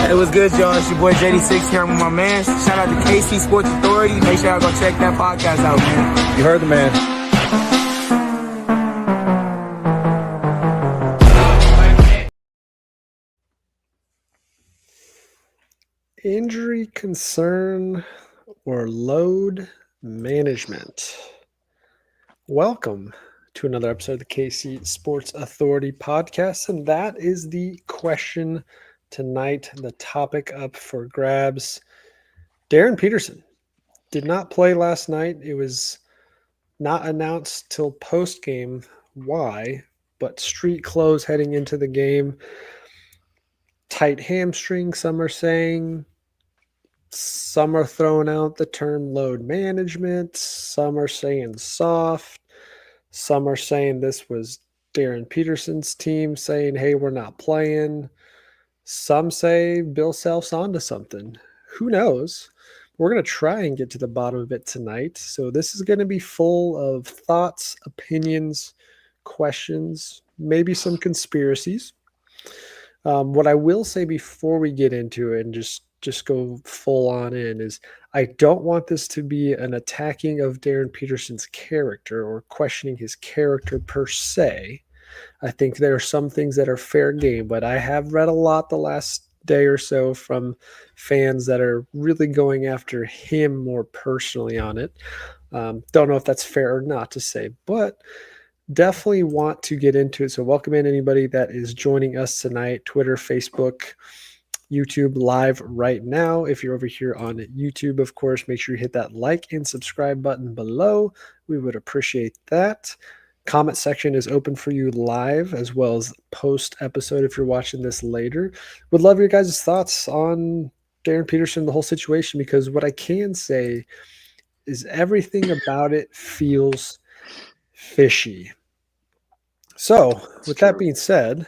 Hey, what's good, y'all? It's your boy JD6 here. I'm with my man. Shout out to KC Sports Authority. Make sure y'all go check that podcast out, man. You heard the man. Injury concern or load management. Welcome to another episode of the KC Sports Authority podcast, and that is the question tonight. The topic up for grabs. Darryn Peterson did not play last night. It was not announced till post game why, but street clothes heading into the game. Tight hamstring, some are saying. Some are throwing out the term load management. Some are saying soft. Some are saying this was Darryn Peterson's team saying, hey, we're not playing. Some say Bill Self's onto something. Who knows? We're going to try and get to the bottom of it tonight. So this is going to be full of thoughts, opinions, questions, maybe some conspiracies. What I will say before we get into it and just go full on in is I don't want this to be an attacking of Darryn Peterson's character or questioning his character per se. I think there are some things that are fair game, but I have read a lot the last day or so from fans that are really going after him more personally on it. Don't know if that's fair or not to say, but definitely want to get into it. So welcome in anybody that is joining us tonight, Twitter, Facebook, YouTube live right now. If you're over here on YouTube, of course, make sure you hit that like and subscribe button below. We would appreciate that. Comment section is open for you live as well as post episode if you're watching this later. Would love your guys' thoughts on Darryn Peterson, the whole situation, because what I can say is everything about it feels fishy. So with that being said,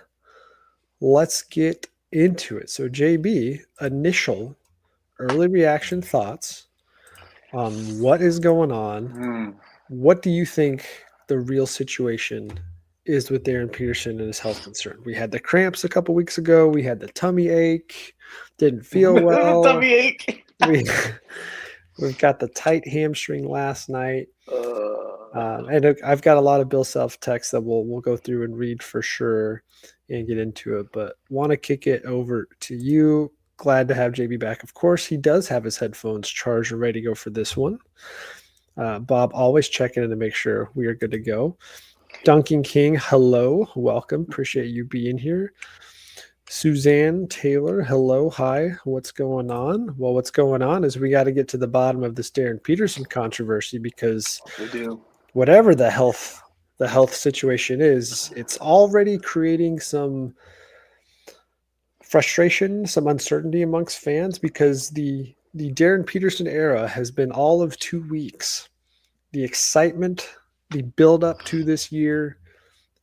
let's get into it. So JB, initial early reaction thoughts on what is going on. What do you think the real situation is with Darryn Peterson and his health concern? We had the cramps a couple weeks ago. We had the tummy ache. Didn't feel well. Tummy ache. We've got the tight hamstring last night. And I've got a lot of Bill Self texts that we'll go through and read for sure and get into it, but want to kick it over to you. Glad to have JB back. Of course, he does have his headphones charged and ready to go for this one. Bob always checking in to make sure we are good to go. Duncan King, hello, welcome. Appreciate you being here. Suzanne Taylor, hello, hi. What's going on? Well, what's going on is we got to get to the bottom of this Darryn Peterson controversy because we do. Whatever the health situation is, it's already creating some frustration, some uncertainty amongst fans because the Darryn Peterson era has been all of 2 weeks. The excitement, the build up to this year,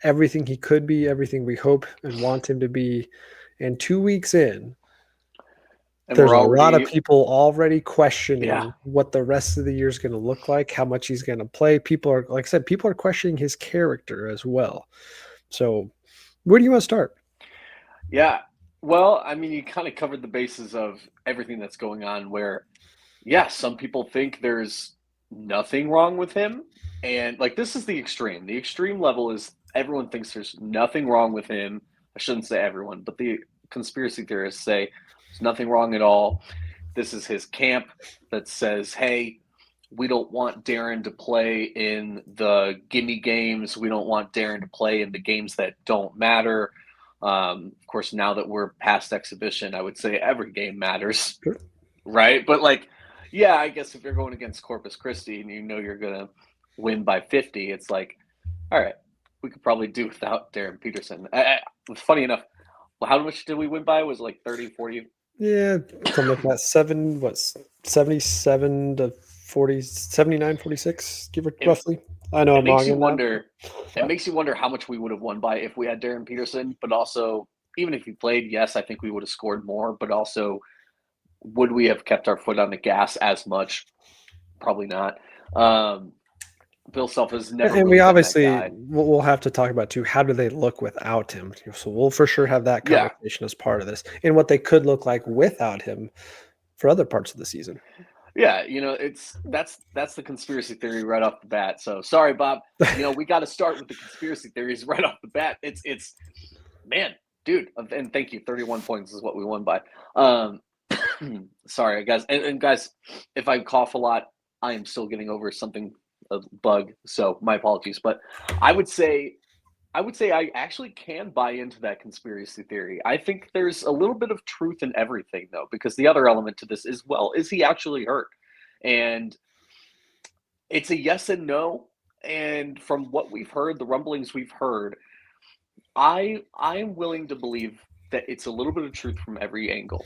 everything he could be, everything we hope and want him to be. And 2 weeks in, there's a lot of people already questioning what the rest of the year is going to look like, how much he's going to play. People are, like I said, people are questioning his character as well. So where do you want to start? Yeah. Well, I mean, you kind of covered the bases of everything that's going on where, some people think there's nothing wrong with him. And like, this is the extreme. The extreme level is everyone thinks there's nothing wrong with him. I shouldn't say everyone, but the conspiracy theorists say there's nothing wrong at all. This is his camp that says, hey, we don't want Darryn to play in the gimme games. We don't want Darryn to play in the games that don't matter. Of course, now that we're past exhibition, I would say every game matters, right? But like, I guess if you're going against Corpus Christi and you know you're going to win by 50, it's like, all right, we could probably do without Darryn Peterson. Funny enough, how much did we win by? It was like 30, 40? Yeah, something like that. 77 to 40, 79, 46, give or roughly. I know I'm wrong. It makes you wonder how much we would have won by if we had Darryn Peterson, but also, even if he played, yes, I think we would have scored more, but also, would we have kept our foot on the gas as much? Probably not. Bill Self has never And really we been that obviously guy. we'll have to talk about too. How do they look without him? So we'll for sure have that Yeah. conversation as part of this, and what they could look like without him for other parts of the season. Yeah, that's the conspiracy theory right off the bat. So sorry, Bob. We got to start with the conspiracy theories right off the bat. It's man, dude, and thank you. 31 points is what we won by. Sorry, guys, and guys, if I cough a lot, I am still getting over a bug. So my apologies, but I would say I actually can buy into that conspiracy theory. I think there's a little bit of truth in everything, though, because the other element to this is, well, is he actually hurt? And it's a yes and no. And from what we've heard, the rumblings we've heard, I'm willing to believe that it's a little bit of truth from every angle.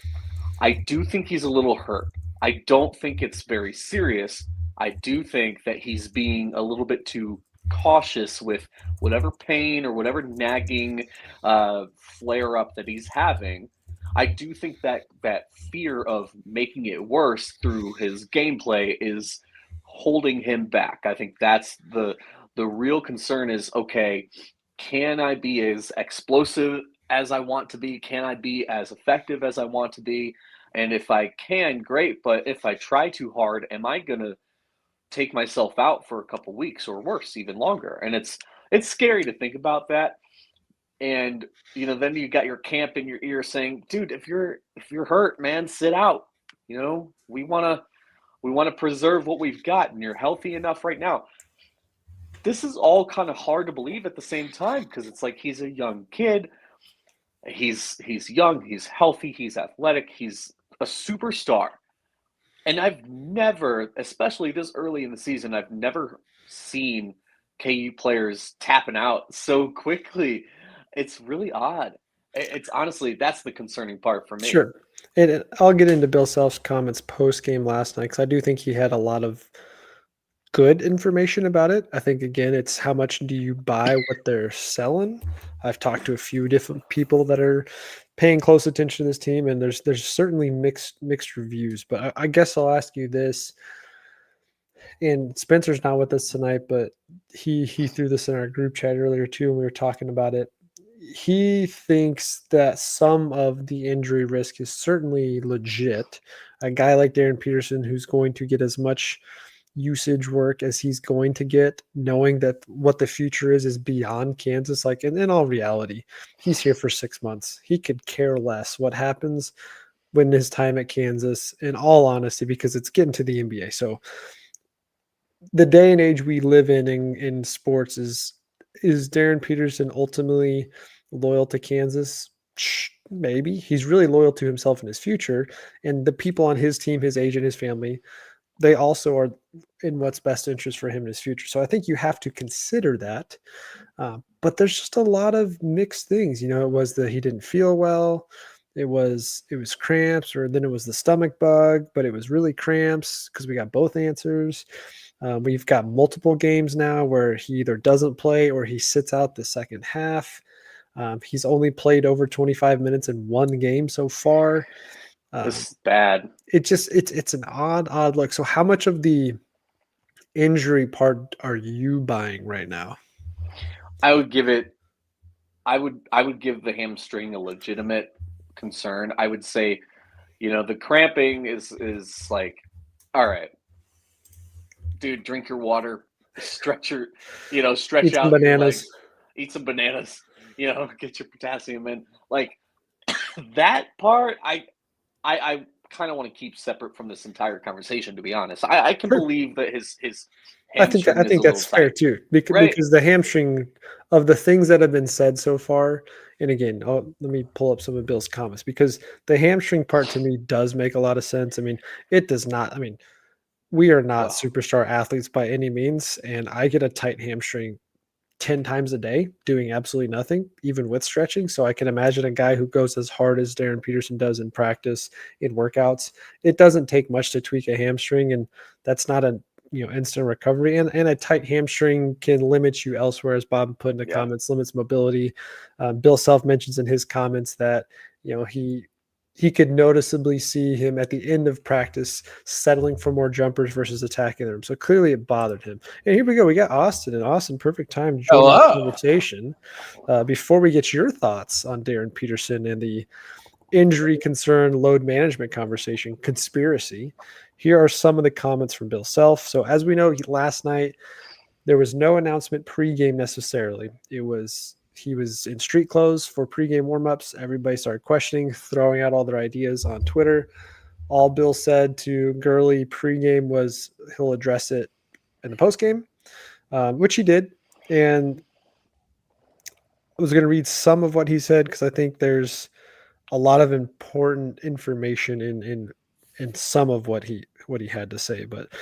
I do think he's a little hurt. I don't think it's very serious. I do think that he's being a little bit too cautious with whatever pain or whatever nagging flare up that he's having. I do think that fear of making it worse through his gameplay is holding him back. I think that's the real concern is, okay, can I be as explosive as I want to be? Can I be as effective as I want to be? And if I can, great. But if I try too hard, am I going to take myself out for a couple weeks or worse, even longer? And it's scary to think about that. And then you got your camp in your ear saying, "Dude, if you're hurt, man, sit out. We want to preserve what we've got, and you're healthy enough right now." This is all kind of hard to believe at the same time because it's like he's a young kid. He's young, he's healthy, he's athletic, he's a superstar. And I've never, especially this early in the season, I've never seen KU players tapping out so quickly. It's really odd. It's honestly, that's the concerning part for me. Sure. And I'll get into Bill Self's comments post game last night because I do think he had a lot of good information about it. I think, again, it's how much do you buy what they're selling? I've talked to a few different people that are paying close attention to this team, and there's certainly mixed reviews. But I guess I'll ask you this, and Spencer's not with us tonight, but he threw this in our group chat earlier too, and we were talking about it. He thinks that some of the injury risk is certainly legit. A guy like Darryn Peterson, who's going to get as much usage work as he's going to get, knowing that what the future is beyond Kansas. Like, and in all reality, he's here for 6 months. He could care less what happens when his time at Kansas, in all honesty, because it's getting to the NBA. So the day and age we live in sports is Darryn Peterson ultimately loyal to Kansas? Maybe. He's really loyal to himself and his future, and the people on his team, his agent, his family, they also are in what's best interest for him in his future. So I think you have to consider that. But there's just a lot of mixed things. It was that he didn't feel well. It was cramps, or then it was the stomach bug, but it was really cramps because we got both answers. We've got multiple games now where he either doesn't play or he sits out the second half. He's only played over 25 minutes in one game so far. This is bad. It's an odd look. So how much of the injury part are you buying right now? I would give the hamstring a legitimate concern. I would say, the cramping is like, all right, dude, drink your water, stretch Eat out some your bananas. legs, eat some bananas, get your potassium in. Like that part, I kind of want to keep separate from this entire conversation, to be honest. I can Sure. believe that his I think that's fair too, because the hamstring, of the things that have been said so far, and again, let me pull up some of Bill's comments, because the hamstring part to me does make a lot of sense. I mean, it does not. I mean, we are not superstar athletes by any means, and I get a tight hamstring 10 times a day doing absolutely nothing, even with stretching. So I can imagine a guy who goes as hard as Darryn Peterson does in practice, in workouts. It doesn't take much to tweak a hamstring, and that's not a instant recovery. And a tight hamstring can limit you elsewhere, as Bob put in the comments, limits mobility. Bill Self mentions in his comments that he he could noticeably see him at the end of practice settling for more jumpers versus attacking them. So clearly it bothered him. And here we go. We got Austin, and Austin, perfect time to join the conversation. Before we get your thoughts on Darryn Peterson and the injury concern load management conversation conspiracy, here are some of the comments from Bill Self. So as we know, last night there was no announcement pregame necessarily. He was in street clothes for pregame warmups. Everybody started questioning, throwing out all their ideas on Twitter. All Bill said to Gurley pregame was he'll address it in the postgame, which he did. And I was going to read some of what he said because I think there's a lot of important information in some of what he had to say. But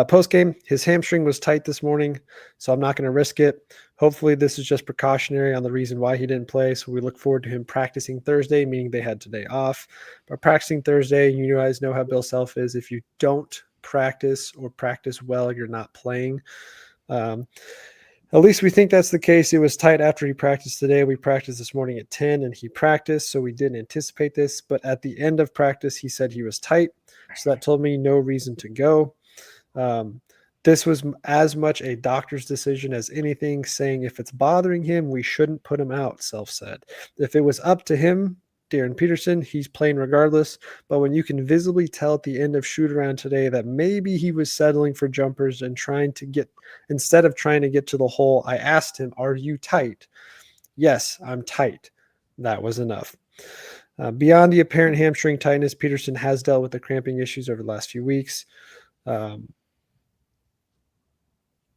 post game, his hamstring was tight this morning, so I'm not going to risk it. Hopefully this is just precautionary on the reason why he didn't play. So we look forward to him practicing Thursday, meaning they had today off. But practicing Thursday, you guys know how Bill Self is. If you don't practice or practice well, you're not playing. At least we think that's the case. It was tight after he practiced today. We practiced this morning at 10 and he practiced, so we didn't anticipate this. But at the end of practice, he said he was tight. So that told me no reason to go. This was as much a doctor's decision as anything, saying if it's bothering him, we shouldn't put him out, Self said. If it was up to him, Darryn Peterson, he's playing regardless. But when you can visibly tell at the end of shoot around today that maybe he was settling for jumpers and instead of trying to get to the hole, I asked him, are you tight? Yes, I'm tight. That was enough. Beyond the apparent hamstring tightness, Peterson has dealt with the cramping issues over the last few weeks.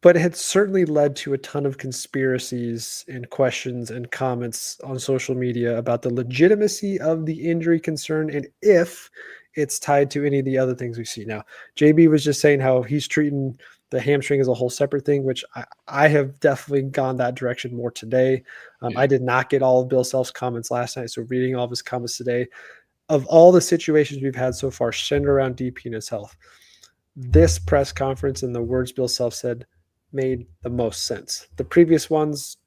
But it had certainly led to a ton of conspiracies and questions and comments on social media about the legitimacy of the injury concern and if it's tied to any of the other things we see. Now, JB was just saying how he's treating the hamstring as a whole separate thing, which I have definitely gone that direction more today. I did not get all of Bill Self's comments last night, so reading all of his comments today, of all the situations we've had so far centered around DP and his health, this press conference and the words Bill Self said made the most sense. The previous ones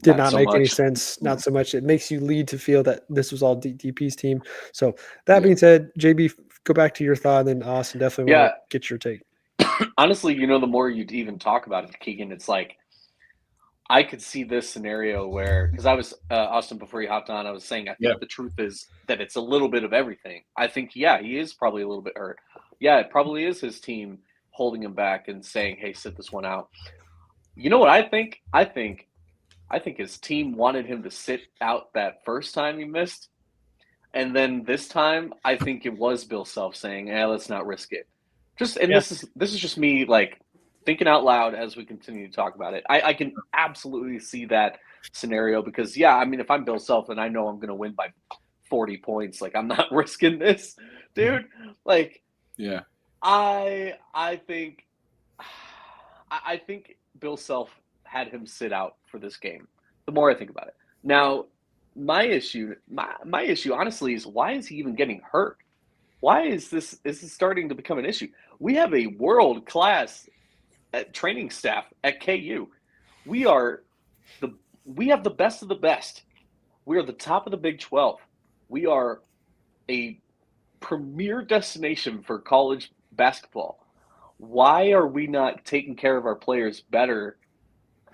did not make any sense. Not so much. It makes you lead to feel that this was all DP's team. So that being said, JB, go back to your thought, and then Austin definitely want to get your take. Honestly, the more you even talk about it, Keegan, it's like I could see this scenario where, because I was Austin before you hopped on, I was saying I think the truth is that it's a little bit of everything. I think he is probably a little bit hurt. Yeah, it probably is his team holding him back and saying, hey, sit this one out. You know what I think? I think his team wanted him to sit out that first time he missed. And then this time, I think it was Bill Self saying, let's not risk it. This is just me like thinking out loud as we continue to talk about it. I can absolutely see that scenario because, if I'm Bill Self and I know I'm going to win by 40 points, like I'm not risking this, dude. Like, yeah. I think Bill Self had him sit out for this game. The more I think about it. Now, my issue honestly is why is he even getting hurt? Why is this starting to become an issue? We have a world-class training staff at KU. We have the best of the best. We are the top of the Big 12. We are a premier destination for college basketball. Why are we not taking care of our players better?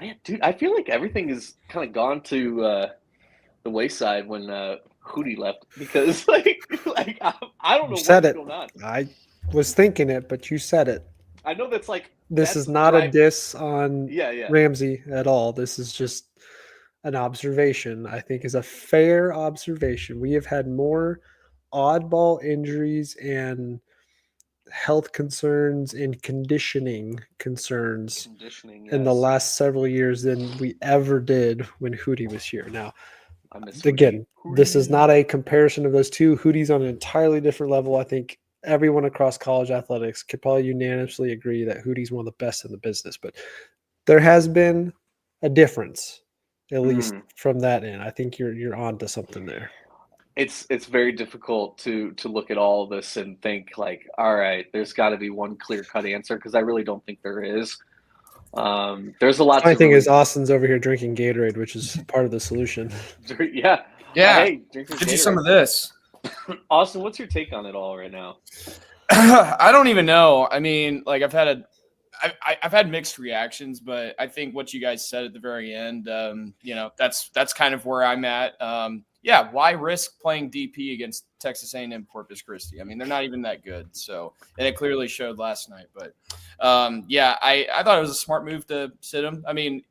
Man, dude, I feel like everything is kind of gone to the wayside when Hootie left because I don't know what's going on. I was thinking it, but you said it. I know that's this is not a diss on Ramsey at all. This is just an observation. I think is a fair observation. We have had more oddball injuries and health concerns and conditioning concerns in the last several years than we ever did when Hootie was here. Now, again, this is not a comparison of those two. Hootie's on an entirely different level. I think everyone across college athletics could probably unanimously agree that Hootie's one of the best in the business, but there has been a difference, at least from that end. I think you're on to something there. It's very difficult to look at all this and think like, all right, there's got to be one clear-cut answer because I really don't think there is. There's a lot. My thing is Austin's over here drinking Gatorade, which is part of the solution. Yeah. Hey, get you some of this. Austin, what's your take on it all right now? I don't even know. I mean, like I've had mixed reactions, but I think what you guys said at the very end, that's kind of where I'm at. Yeah, why risk playing DP against Texas A&M Corpus Christi? I mean, they're not even that good. So, and it clearly showed last night. But I thought it was a smart move to sit him. I mean,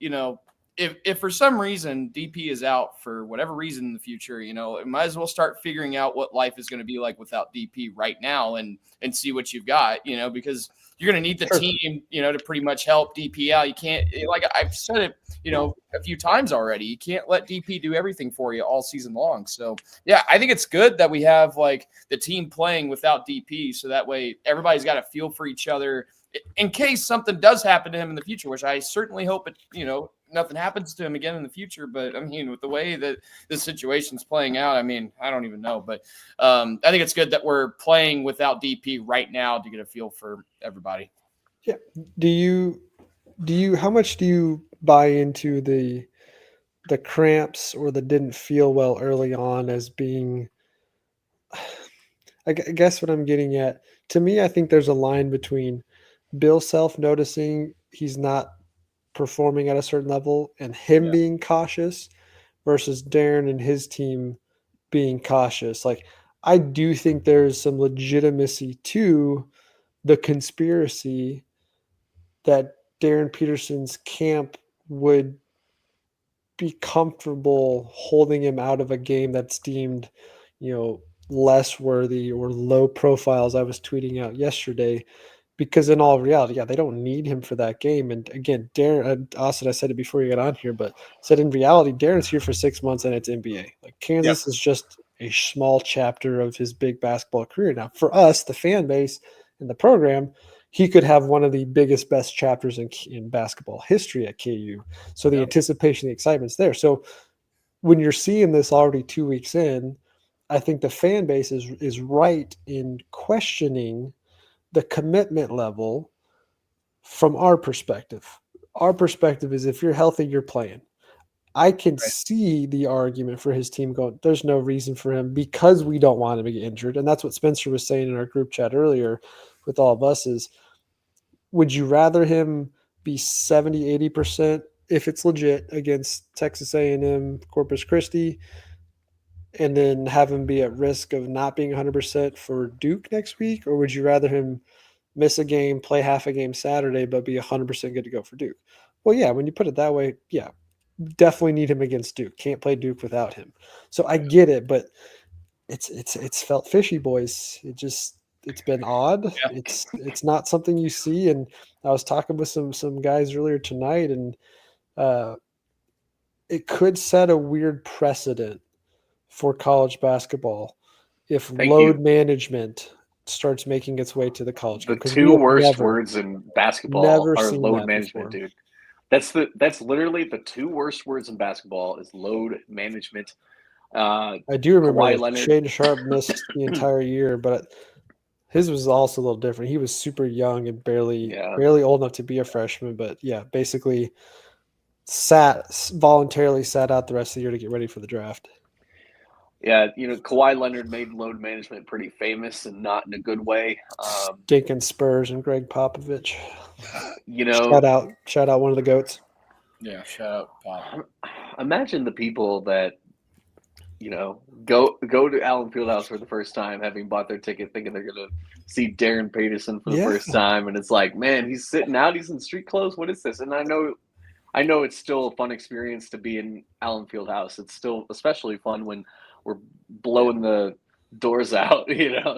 if for some reason DP is out for whatever reason in the future, it might as well start figuring out what life is going to be like without DP right now and see what you've got, because you're going to need the team, to pretty much help DP out. You can't, like I've said it, a few times already, you can't let DP do everything for you all season long. So yeah, I think it's good that we have like the team playing without DP. So that way everybody's got a feel for each other in case something does happen to him in the future, which I certainly hope nothing happens to him again in the future. But I mean, with the way that the situation's playing out, I mean, I don't even know. But I think it's good that we're playing without DP right now to get a feel for everybody. Yeah. How much do you buy into the cramps or the didn't feel well early on as being, I guess what I'm getting at, to me, I think there's a line between Bill Self noticing he's not performing at a certain level and him being cautious versus Darryn and his team being cautious. Like, I do think there's some legitimacy to the conspiracy that Darryn Peterson's camp would be comfortable holding him out of a game that's deemed, less worthy or low profile, as I was tweeting out yesterday. Because in all reality, they don't need him for that game. And again, Darryn, Austin, I said it before you got on here, but said in reality, Darryn's here for 6 months and it's NBA. Like Kansas is just a small chapter of his big basketball career. Now, for us, the fan base and the program, he could have one of the biggest, best chapters in basketball history at KU. So the anticipation, the excitement's there. So when you're seeing this already 2 weeks in, I think the fan base is right in questioning the commitment level from our perspective. Our perspective is if you're healthy, you're playing. I can see the argument for his team going, there's no reason for him because we don't want him to get injured. And that's what Spencer was saying in our group chat earlier with all of us is, would you rather him be 70, 80% if it's legit against Texas A&M Corpus Christi and then have him be at risk of not being 100% for Duke next week? Or would you rather him miss a game, play half a game Saturday, but be 100% good to go for Duke? Well, yeah, when you put it that way, definitely need him against Duke. Can't play Duke without him. So I get it, but it's felt fishy, boys. It's been odd. Yeah. It's not something you see. And I was talking with some guys earlier tonight, and it could set a weird precedent for college basketball if management starts making its way to the college game. The two worst words in basketball are load management, dude. That's literally the two worst words in basketball is load management. I do remember Shaedon Sharpe missed the entire year, but his was also a little different. He was super young and barely old enough to be a freshman, but basically voluntarily sat out the rest of the year to get ready for the draft. Yeah, Kawhi Leonard made load management pretty famous and not in a good way. Stinking Spurs and Greg Popovich. Shout out one of the GOATs. Yeah, shout out Pop. Imagine the people that, go to Allen Fieldhouse for the first time, having bought their ticket, thinking they're going to see Darryn Peterson for the first time. And it's like, man, he's sitting out. He's in street clothes. What is this? And I know it's still a fun experience to be in Allen Fieldhouse. It's still especially fun when we're blowing the doors out,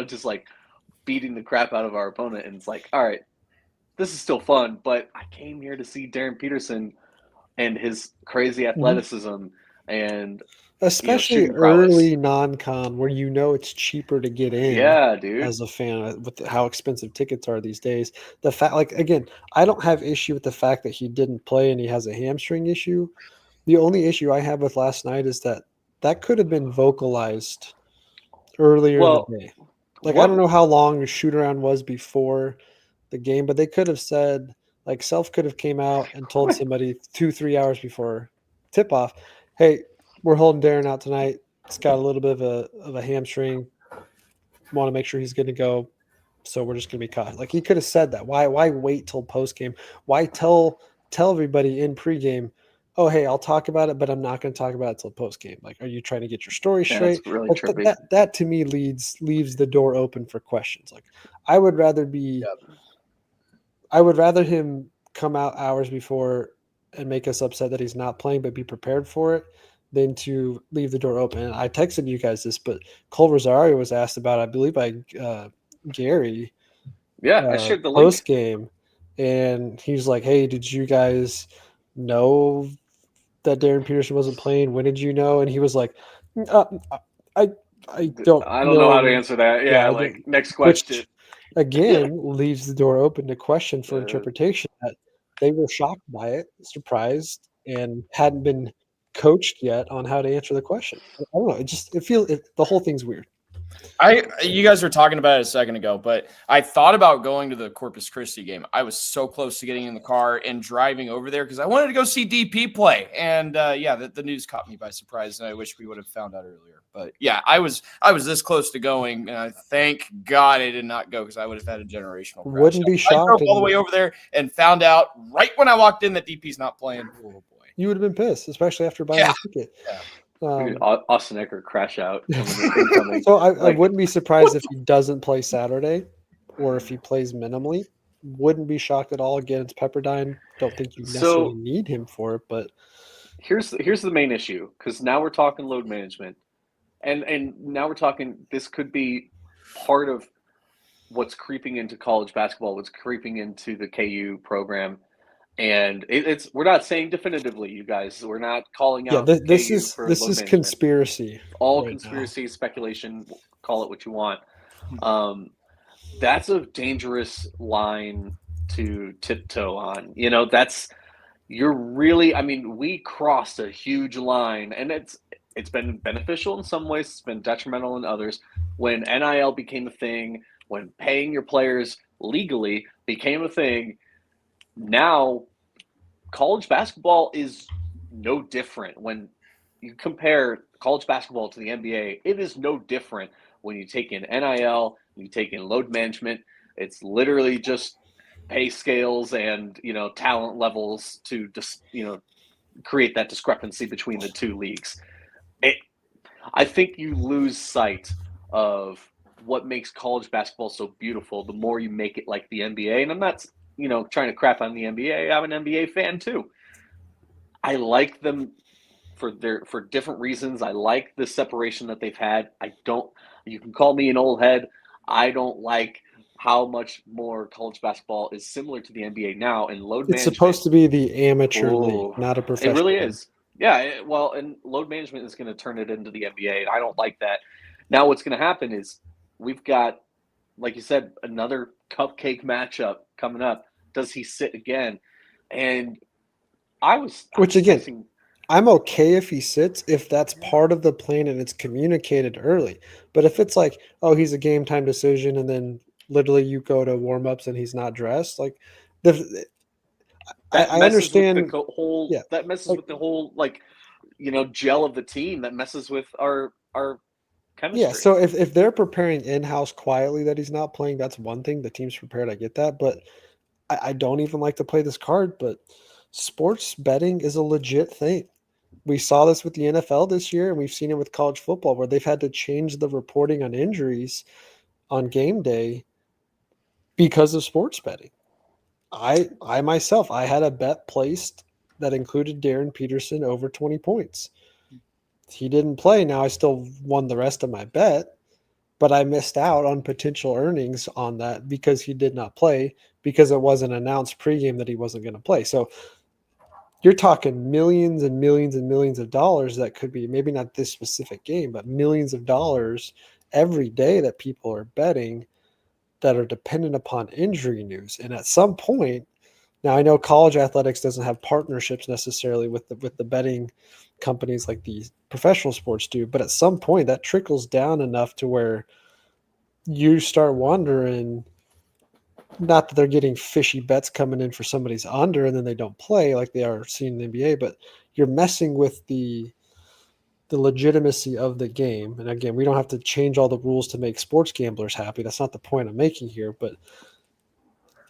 just like beating the crap out of our opponent. And it's like, all right, this is still fun, but I came here to see Darryn Peterson and his crazy athleticism and especially early non-con where it's cheaper to get in. Yeah, dude. As a fan with how expensive tickets are these days. The fact, again, I don't have issue with the fact that he didn't play and he has a hamstring issue. The only issue I have with last night is that could have been vocalized earlier in the day. I don't know how long the shoot around was before the game, but they could have said, Self could have came out and told somebody 2-3 hours before tip off, hey, we're holding Darryn out tonight. It's got a little bit of a hamstring. want to make sure he's going to go. So we're just going to be caught. Like he could have said that. Why wait till post game? Why tell everybody in pregame, oh, hey, I'll talk about it, but I'm not going to talk about it till post game. Like, are you trying to get your story Yeah, straight? it's really Like, trippy. that to me leaves the door open for questions. Like I would rather him come out hours before and make us upset that he's not playing, but be prepared for it, than to leave the door open. And I texted you guys this, but Cole Rosario was asked about, I believe, by Gary. Yeah, I shared the link. Post game, and he's like, "Hey, did you guys know that Darryn Peterson wasn't playing? When did you know?" And he was like, "I don't know how to answer that. Yeah, like next question." Which again leaves the door open to question for interpretation. That they were shocked by it, surprised, and hadn't been coached yet on how to answer the question. I don't know. The whole thing's weird. You guys were talking about it a second ago, but I thought about going to the Corpus Christi game. I was so close to getting in the car and driving over there because I wanted to go see DP play. And the news caught me by surprise, and I wish we would have found out earlier. But yeah, I was this close to going. Thank God I did not go because I would have had a generational crash. Wouldn't be shocked. I drove all the way over there and found out right when I walked in that DP's not playing. Oh boy, you would have been pissed, especially after buying the ticket. Yeah. Austin Eckler crash out. So I wouldn't be surprised if he doesn't play Saturday, or if he plays minimally. Wouldn't be shocked at all. Again, it's Pepperdine. Don't think you necessarily need him for it, but here's the main issue, because now we're talking load management, and now we're talking this could be part of what's creeping into college basketball, what's creeping into the KU program. And we're not saying definitively, you guys. We're not calling out. Yeah, this is conspiracy. All conspiracy, speculation. Call it what you want. That's a dangerous line to tiptoe on. We crossed a huge line, and it's been beneficial in some ways. It's been detrimental in others. When NIL became a thing, when paying your players legally became a thing. Now, college basketball is no different. When you compare college basketball to the NBA, it is no different when you take in NIL, you take in load management. It's literally just pay scales and, talent levels to just, create that discrepancy between the two leagues. I think you lose sight of what makes college basketball so beautiful the more you make it like the NBA. And I'm not trying to crap on the NBA. I'm an NBA fan too. I like them for different reasons. I like the separation that they've had. You can call me an old head. I don't like how much more college basketball is similar to the NBA now, and load management. It's supposed to be the amateur league, not a professional. It really is. Yeah, and load management is going to turn it into the NBA, and I don't like that. Now what's going to happen is we've got, like you said, another cupcake matchup coming up. Does he sit again? And I'm okay if he sits, if that's part of the plan and it's communicated early. But if it's like, oh, he's a game time decision, and then literally you go to warm ups and he's not dressed, like I understand that messes with the whole gel of the team. That messes with our chemistry. Yeah, so if they're preparing in-house quietly that he's not playing, that's one thing. The team's prepared, I get that, but I don't even like to play this card, but sports betting is a legit thing. We saw this with the NFL this year, and we've seen it with college football, where they've had to change the reporting on injuries on game day because of sports betting. I myself had a bet placed that included Darryn Peterson over 20 points. He didn't play. Now I still won the rest of my bet, but I missed out on potential earnings on that because he did not play, because it wasn't announced pregame that he wasn't going to play. So you're talking millions and millions and millions of dollars that could be, maybe not this specific game, but millions of dollars every day that people are betting that are dependent upon injury news. And at some point, now I know college athletics doesn't have partnerships necessarily with the betting companies like the professional sports do, but at some point that trickles down enough to where you start wondering, not that they're getting fishy bets coming in for somebody's under and then they don't play like they are seeing in the NBA, but you're messing with the the legitimacy of the game. And again, we don't have to change all the rules to make sports gamblers happy. That's not the point I'm making here, but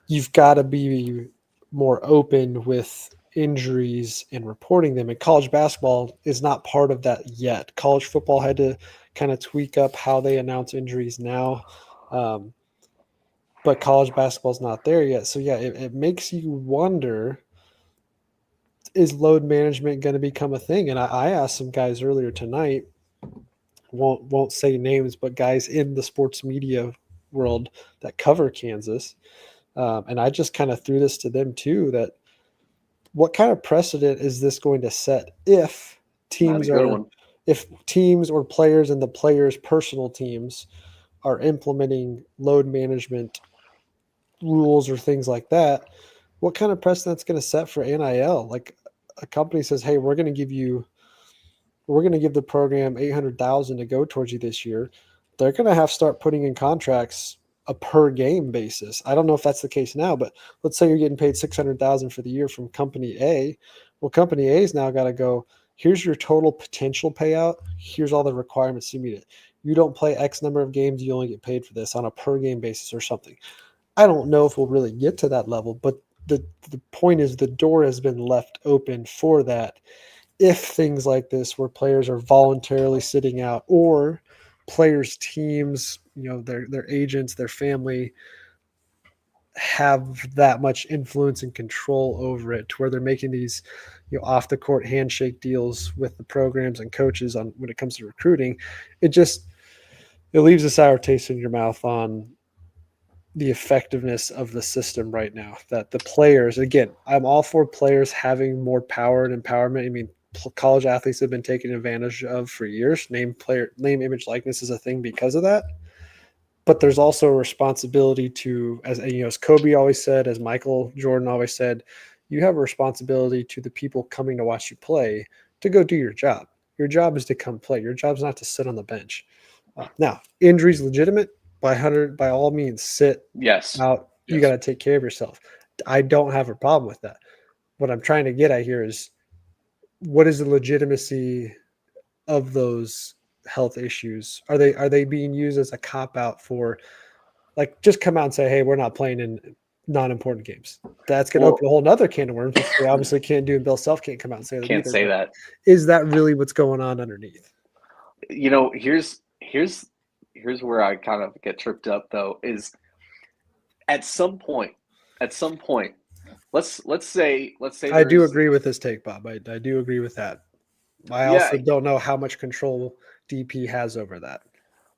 you've got to be more open with injuries and reporting them. And college basketball is not part of that yet. College football had to kind of tweak up how they announce injuries now. But college basketball is not there yet. So yeah, it makes you wonder, is load management going to become a thing? And I asked some guys earlier tonight, won't say names, but guys in the sports media world that cover Kansas. And I just kind of threw this to them too, that what kind of precedent is this going to set if teams or players and the players' personal teams are implementing load management rules or things like that? What kind of precedent's going to set for NIL? Like a company says, hey, we're going to give the program $800,000 to go towards you this year. They're going to have to start putting in contracts a per game basis. I don't know if that's the case now, but let's say you're getting paid $600,000 for the year from company A. Well, company A's now got to go, here's your total potential payout. Here's all the requirements to meet it. You don't play X number of games, you only get paid for this on a per game basis or something. I don't know if we'll really get to that level, but the point is the door has been left open for that. If things like this, where players are voluntarily sitting out, or players' teams, their agents, their family have that much influence and control over it, to where they're making these, off the court handshake deals with the programs and coaches on when it comes to recruiting, it leaves a sour taste in your mouth on the effectiveness of the system right now. That the players, again, I'm all for players having more power and empowerment. I mean, college athletes have been taken advantage of for years. Name, image, likeness is a thing because of that. But there's also a responsibility to, as Kobe always said, as Michael Jordan always said, you have a responsibility to the people coming to watch you play to go do your job. Your job is to come play. Your job is not to sit on the bench. Now, injuries legitimate. By all means, sit out. You got to take care of yourself. I don't have a problem with that. What I'm trying to get at here is, what is the legitimacy of those health issues? Are they being used as a cop out for, like, just come out and say, hey, we're not playing in non-important games? That's going to open a whole nother can of worms, which they obviously can't do, and Bill Self can't come out and say that. Can't say that. Is that really what's going on underneath? Here's where I kind of get tripped up, though, is at some point, let's say I do agree with this take, Bob. I do agree with that. I also don't know how much control DP has over that.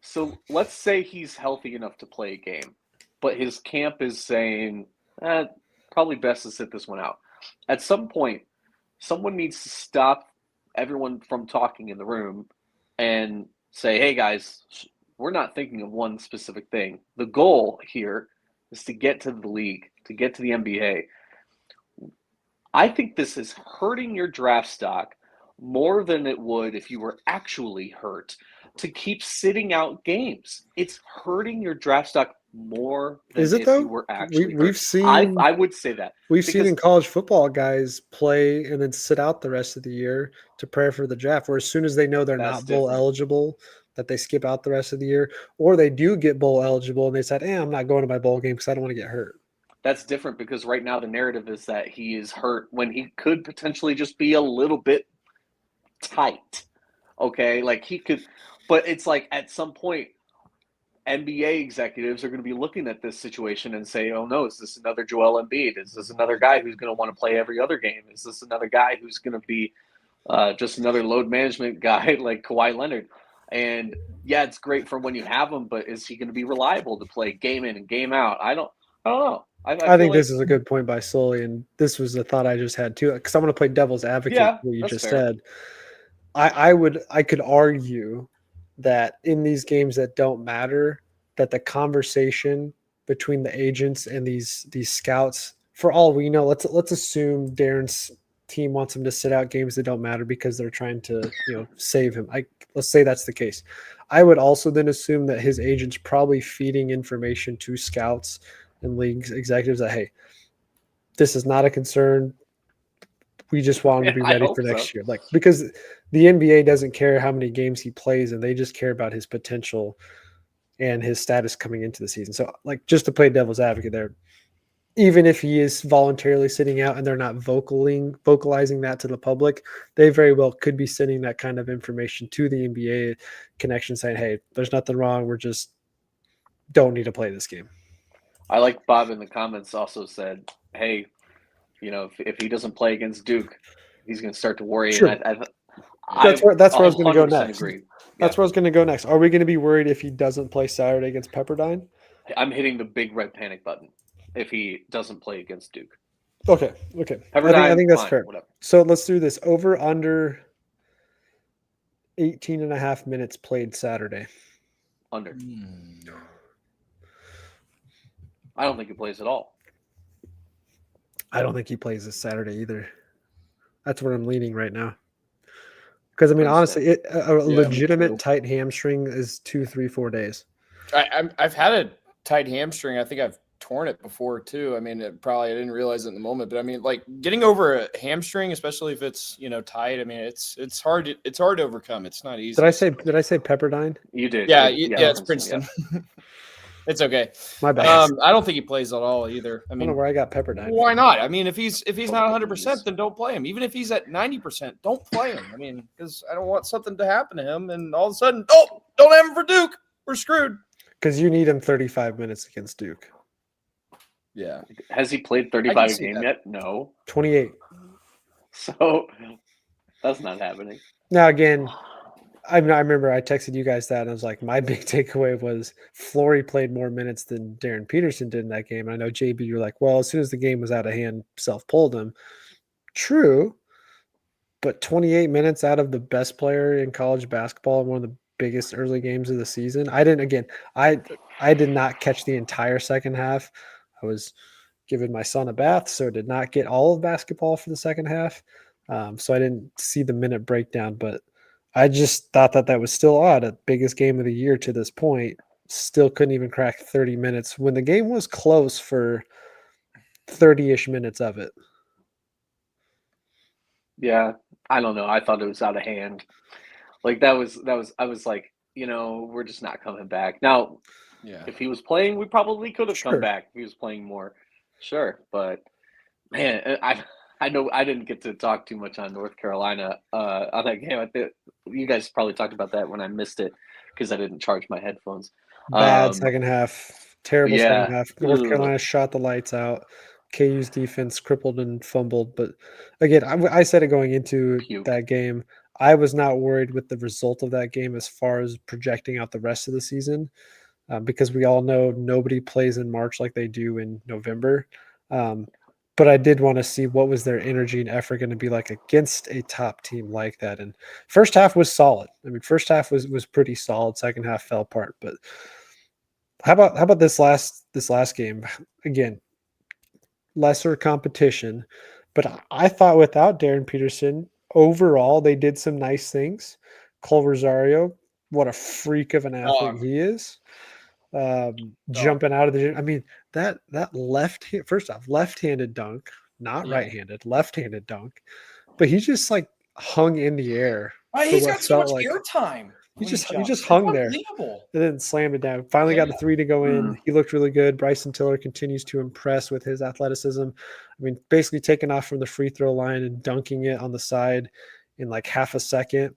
So let's say he's healthy enough to play a game, but his camp is saying, probably best to sit this one out. At some point, someone needs to stop everyone from talking in the room and say, hey, guys, we're not thinking of one specific thing. The goal here is to get to the league, to get to the NBA. I think this is hurting your draft stock more than it would if you were actually hurt, to keep sitting out games. It's hurting your draft stock more than you were actually hurt. We've seen, I would say that. We've seen in college football guys play and then sit out the rest of the year to prepare for the draft, where as soon as they know they're not bowl eligible, that they skip out the rest of the year, or they do get bowl eligible and they said, I'm not going to my bowl game because I don't want to get hurt. That's different, because right now the narrative is that he is hurt when he could potentially just be a little bit tight. Okay, like he could, but it's like at some point, NBA executives are going to be looking at this situation and say, oh no, is this another Joel Embiid? Is this another guy who's going to want to play every other game? Is this another guy who's going to be just another load management guy like Kawhi Leonard? And yeah, it's great for when you have him, but is he going to be reliable to play game in and game out? I don't know. I think this is a good point by Sully, and this was a thought I just had too, because I'm going to play devil's advocate. Yeah, what you just said. I could argue that in these games that don't matter, that the conversation between the agents and these scouts, for all we know, let's assume Darren's team wants him to sit out games that don't matter because they're trying to save him. Let's say that's the case. I would also then assume that his agent's probably feeding information to scouts and league executives that, hey, this is not a concern. we just want him to be I ready hope for next so. year. Like, because the NBA doesn't care how many games he plays, and they just care about his potential and his status coming into the season. So, like, just to play devil's advocate there, even if he is voluntarily sitting out and they're not vocalizing that to the public, they very well could be sending that kind of information to the NBA connection saying, hey, there's nothing wrong. We're just don't need to play this game. I like Bob in the comments also said, hey, if he doesn't play against Duke, he's going to start to worry. Sure. And That's where I was going to go 100% next. agree. That's where I was going to go next. Are we going to be worried if he doesn't play Saturday against Pepperdine? I'm hitting the big red panic button if he doesn't play against Duke. Okay. Pepperdine, I think that's fine, fair. whatever. So let's do this. Over under 18 and a half minutes played Saturday. Under. I don't think he plays at all. I don't think he plays this Saturday either. That's where I'm leaning right now. Because, I mean, honestly, a legitimate tight hamstring is 2, 3, 4 days. I've had a tight hamstring. I think I've torn it before too. I mean, I didn't realize it in the moment, but I mean, like getting over a hamstring, especially if it's tight. I mean, it's hard to overcome. It's not easy. Did I say Pepperdine? You did. Yeah, it's Princeton. Yeah. It's okay. My bad. I don't think he plays at all either. I mean, don't know where I got Pepperdine. Why not? I mean, if he's not 100%, then don't play him. Even if he's at 90%, don't play him. I mean, because I don't want something to happen to him, and all of a sudden, don't have him for Duke. We're screwed. Because you need him 35 minutes against Duke. Yeah. Has he played 35 a game yet? No. 28. So that's not happening. Now, again, I remember I texted you guys that, and I was like, my big takeaway was Flory played more minutes than Darryn Peterson did in that game. And I know, JB, you're like, well, as soon as the game was out of hand, self-pulled him. True, but 28 minutes out of the best player in college basketball in one of the biggest early games of the season. I did not catch the entire second half. I was giving my son a bath, so I did not get all of basketball for the second half. So I didn't see the minute breakdown, but I just thought that was still odd. The biggest game of the year to this point, still couldn't even crack 30 minutes when the game was close for 30-ish minutes of it. Yeah, I don't know. I thought it was out of hand. Like I was like, we're just not coming back. Now, if he was playing, we probably could have come back if he was playing more. Sure, but man, I know I didn't get to talk too much on North Carolina on that game. I think you guys probably talked about that when I missed it because I didn't charge my headphones. Bad second half. Terrible second half. North Carolina shot the lights out. KU's defense crippled and fumbled. But again, I said it going into that game. I was not worried with the result of that game as far as projecting out the rest of the season because we all know nobody plays in March like they do in November. But I did want to see what was their energy and effort going to be like against a top team like that. And first half was solid. I mean, first half was pretty solid. Second half fell apart. But how about this last game? Again, lesser competition. But I thought without Darryn Peterson, overall they did some nice things. Cole Rosario, what a freak of an athlete he is. Jumping out of the gym. I mean, that left-handed dunk, not right-handed, left-handed dunk, but he just like hung in the air. He's got so much air time. He just hung there and then slammed it down. Finally got the three to go in. He looked really good. Bryson Tiller continues to impress with his athleticism. I mean, basically taking off from the free throw line and dunking it on the side in like half a second,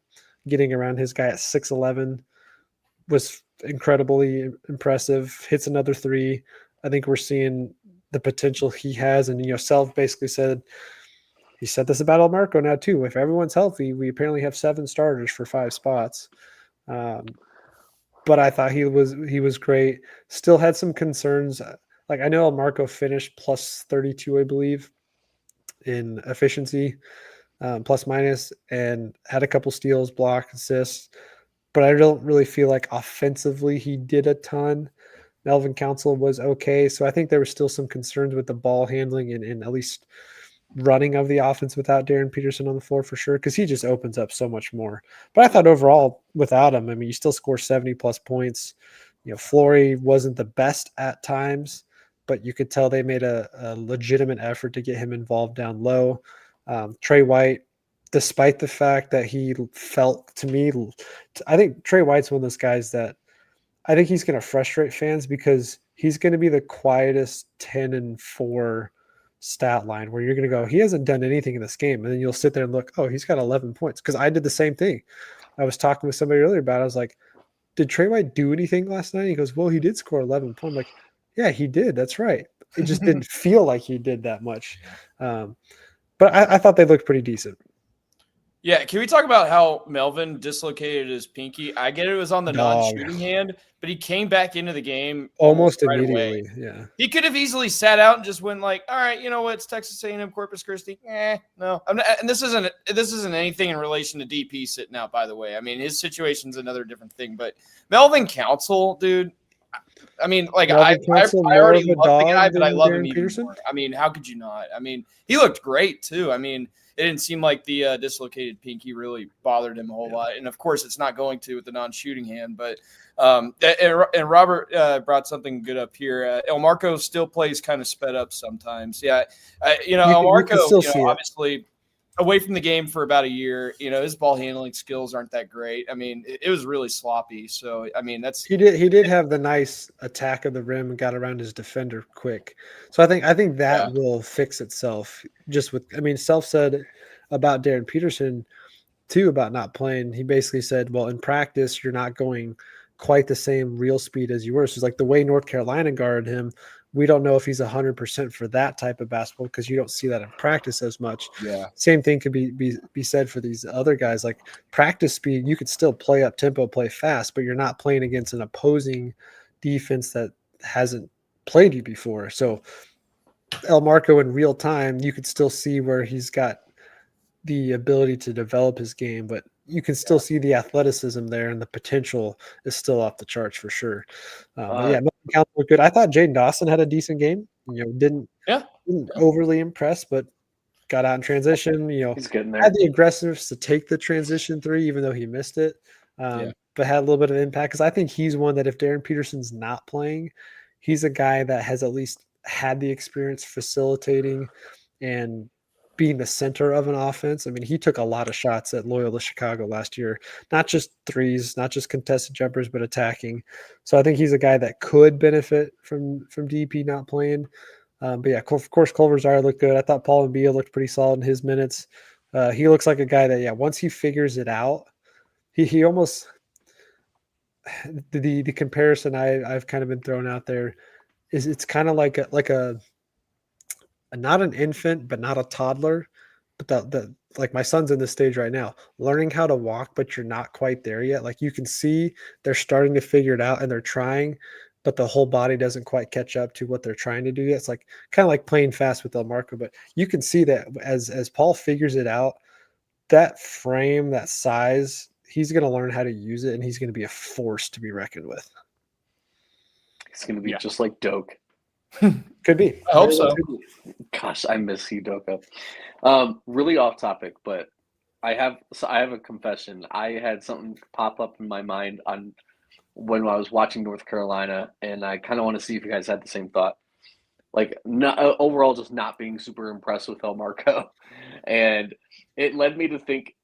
getting around his guy at 6'11" was incredibly impressive. Hits another three. I think we're seeing the potential he has. And, Self basically said, he said this about El Marco now too. If everyone's healthy, we apparently have 7 starters for 5 spots. But I thought he was great. Still had some concerns. Like I know El Marco finished plus 32, I believe, in efficiency, plus minus, and had a couple steals, blocks, assists. But I don't really feel like offensively he did a ton. Melvin Council was okay. So I think there were still some concerns with the ball handling and at least running of the offense without Darryn Peterson on the floor for sure, because he just opens up so much more. But I thought overall without him, I mean, you still score 70-plus points. Flory wasn't the best at times, but you could tell they made a legitimate effort to get him involved down low. Trey White, despite the fact that he felt to me, I think Trey White's one of those guys that I think he's going to frustrate fans because he's going to be the quietest 10-4 stat line where you're going to go, he hasn't done anything in this game. And then you'll sit there and look, oh, he's got 11 points. Because I did the same thing. I was talking with somebody earlier about it. I was like, did Trey White do anything last night? He goes, well, he did score 11 points. I'm like, yeah, he did. That's right. It just didn't feel like he did that much. But I thought they looked pretty decent. Yeah, can we talk about how Melvin dislocated his pinky? I get it was on the non-shooting hand, but he came back into the game almost right immediately. away. Yeah, he could have easily sat out and just went like, "All right, you know what? It's Texas A&M Corpus Christi." No, I'm not, and this isn't anything in relation to DP sitting out. By the way, I mean his situation's another different thing. But Melvin Council, dude. I mean, like I already love the guy, but I love him even more. I mean, how could you not? I mean, he looked great too. I mean, it didn't seem like the dislocated pinky really bothered him a whole lot. And of course, it's not going to with the non-shooting hand. But and Robert brought something good up here. El Marco still plays kind of sped up sometimes. Yeah, El Marco, obviously away from the game for about a year. His ball handling skills aren't that great. I mean, it was really sloppy. So I mean, he did have the nice attack of the rim and got around his defender quick. So I think that will fix itself. Just with, I mean, Self said about Darryn Peterson too about not playing. He basically said, well, in practice, you're not going quite the same real speed as you were. So it's like the way North Carolina guarded him. We don't know if he's 100% for that type of basketball because you don't see that in practice as much. Yeah. Same thing could be said for these other guys. Like practice speed, you could still play up tempo, play fast, but you're not playing against an opposing defense that hasn't played you before. So El Marco in real time, you could still see where he's got the ability to develop his game, but you can still see the athleticism there, and the potential is still off the charts for sure. Melvin Council looked good. I thought Jaden Dawson had a decent game. Didn't overly impress, but got out in transition. He's getting there. Had the aggressiveness to take the transition three, even though he missed it. But had a little bit of impact because I think he's one that if Darryn Peterson's not playing, he's a guy that has at least had the experience facilitating and being the center of an offense. I mean, he took a lot of shots at Loyola Chicago last year, not just threes, not just contested jumpers, but attacking. So I think he's a guy that could benefit from DP not playing. But yeah, of course, Culver Zara looked good. I thought Paul Mbia looked pretty solid in his minutes. He looks like a guy that, once he figures it out, he almost the comparison I've kind of been thrown out there is it's kind of like a not an infant, but not a toddler, but like my son's in this stage right now, learning how to walk, but you're not quite there yet. Like you can see they're starting to figure it out and they're trying, but the whole body doesn't quite catch up to what they're trying to do yet. It's like kind of like playing fast with El Marco, but you can see that as Paul figures it out, that frame, that size, he's going to learn how to use it, and he's going to be a force to be reckoned with. He's going to be just like Doak. Could be. I hope so. Gosh, I miss Udoka. Really off topic, but I have a confession. I had something pop up in my mind on when I was watching North Carolina, and I kind of want to see if you guys had the same thought. Like, overall, just not being super impressed with El Marco, and it led me to think: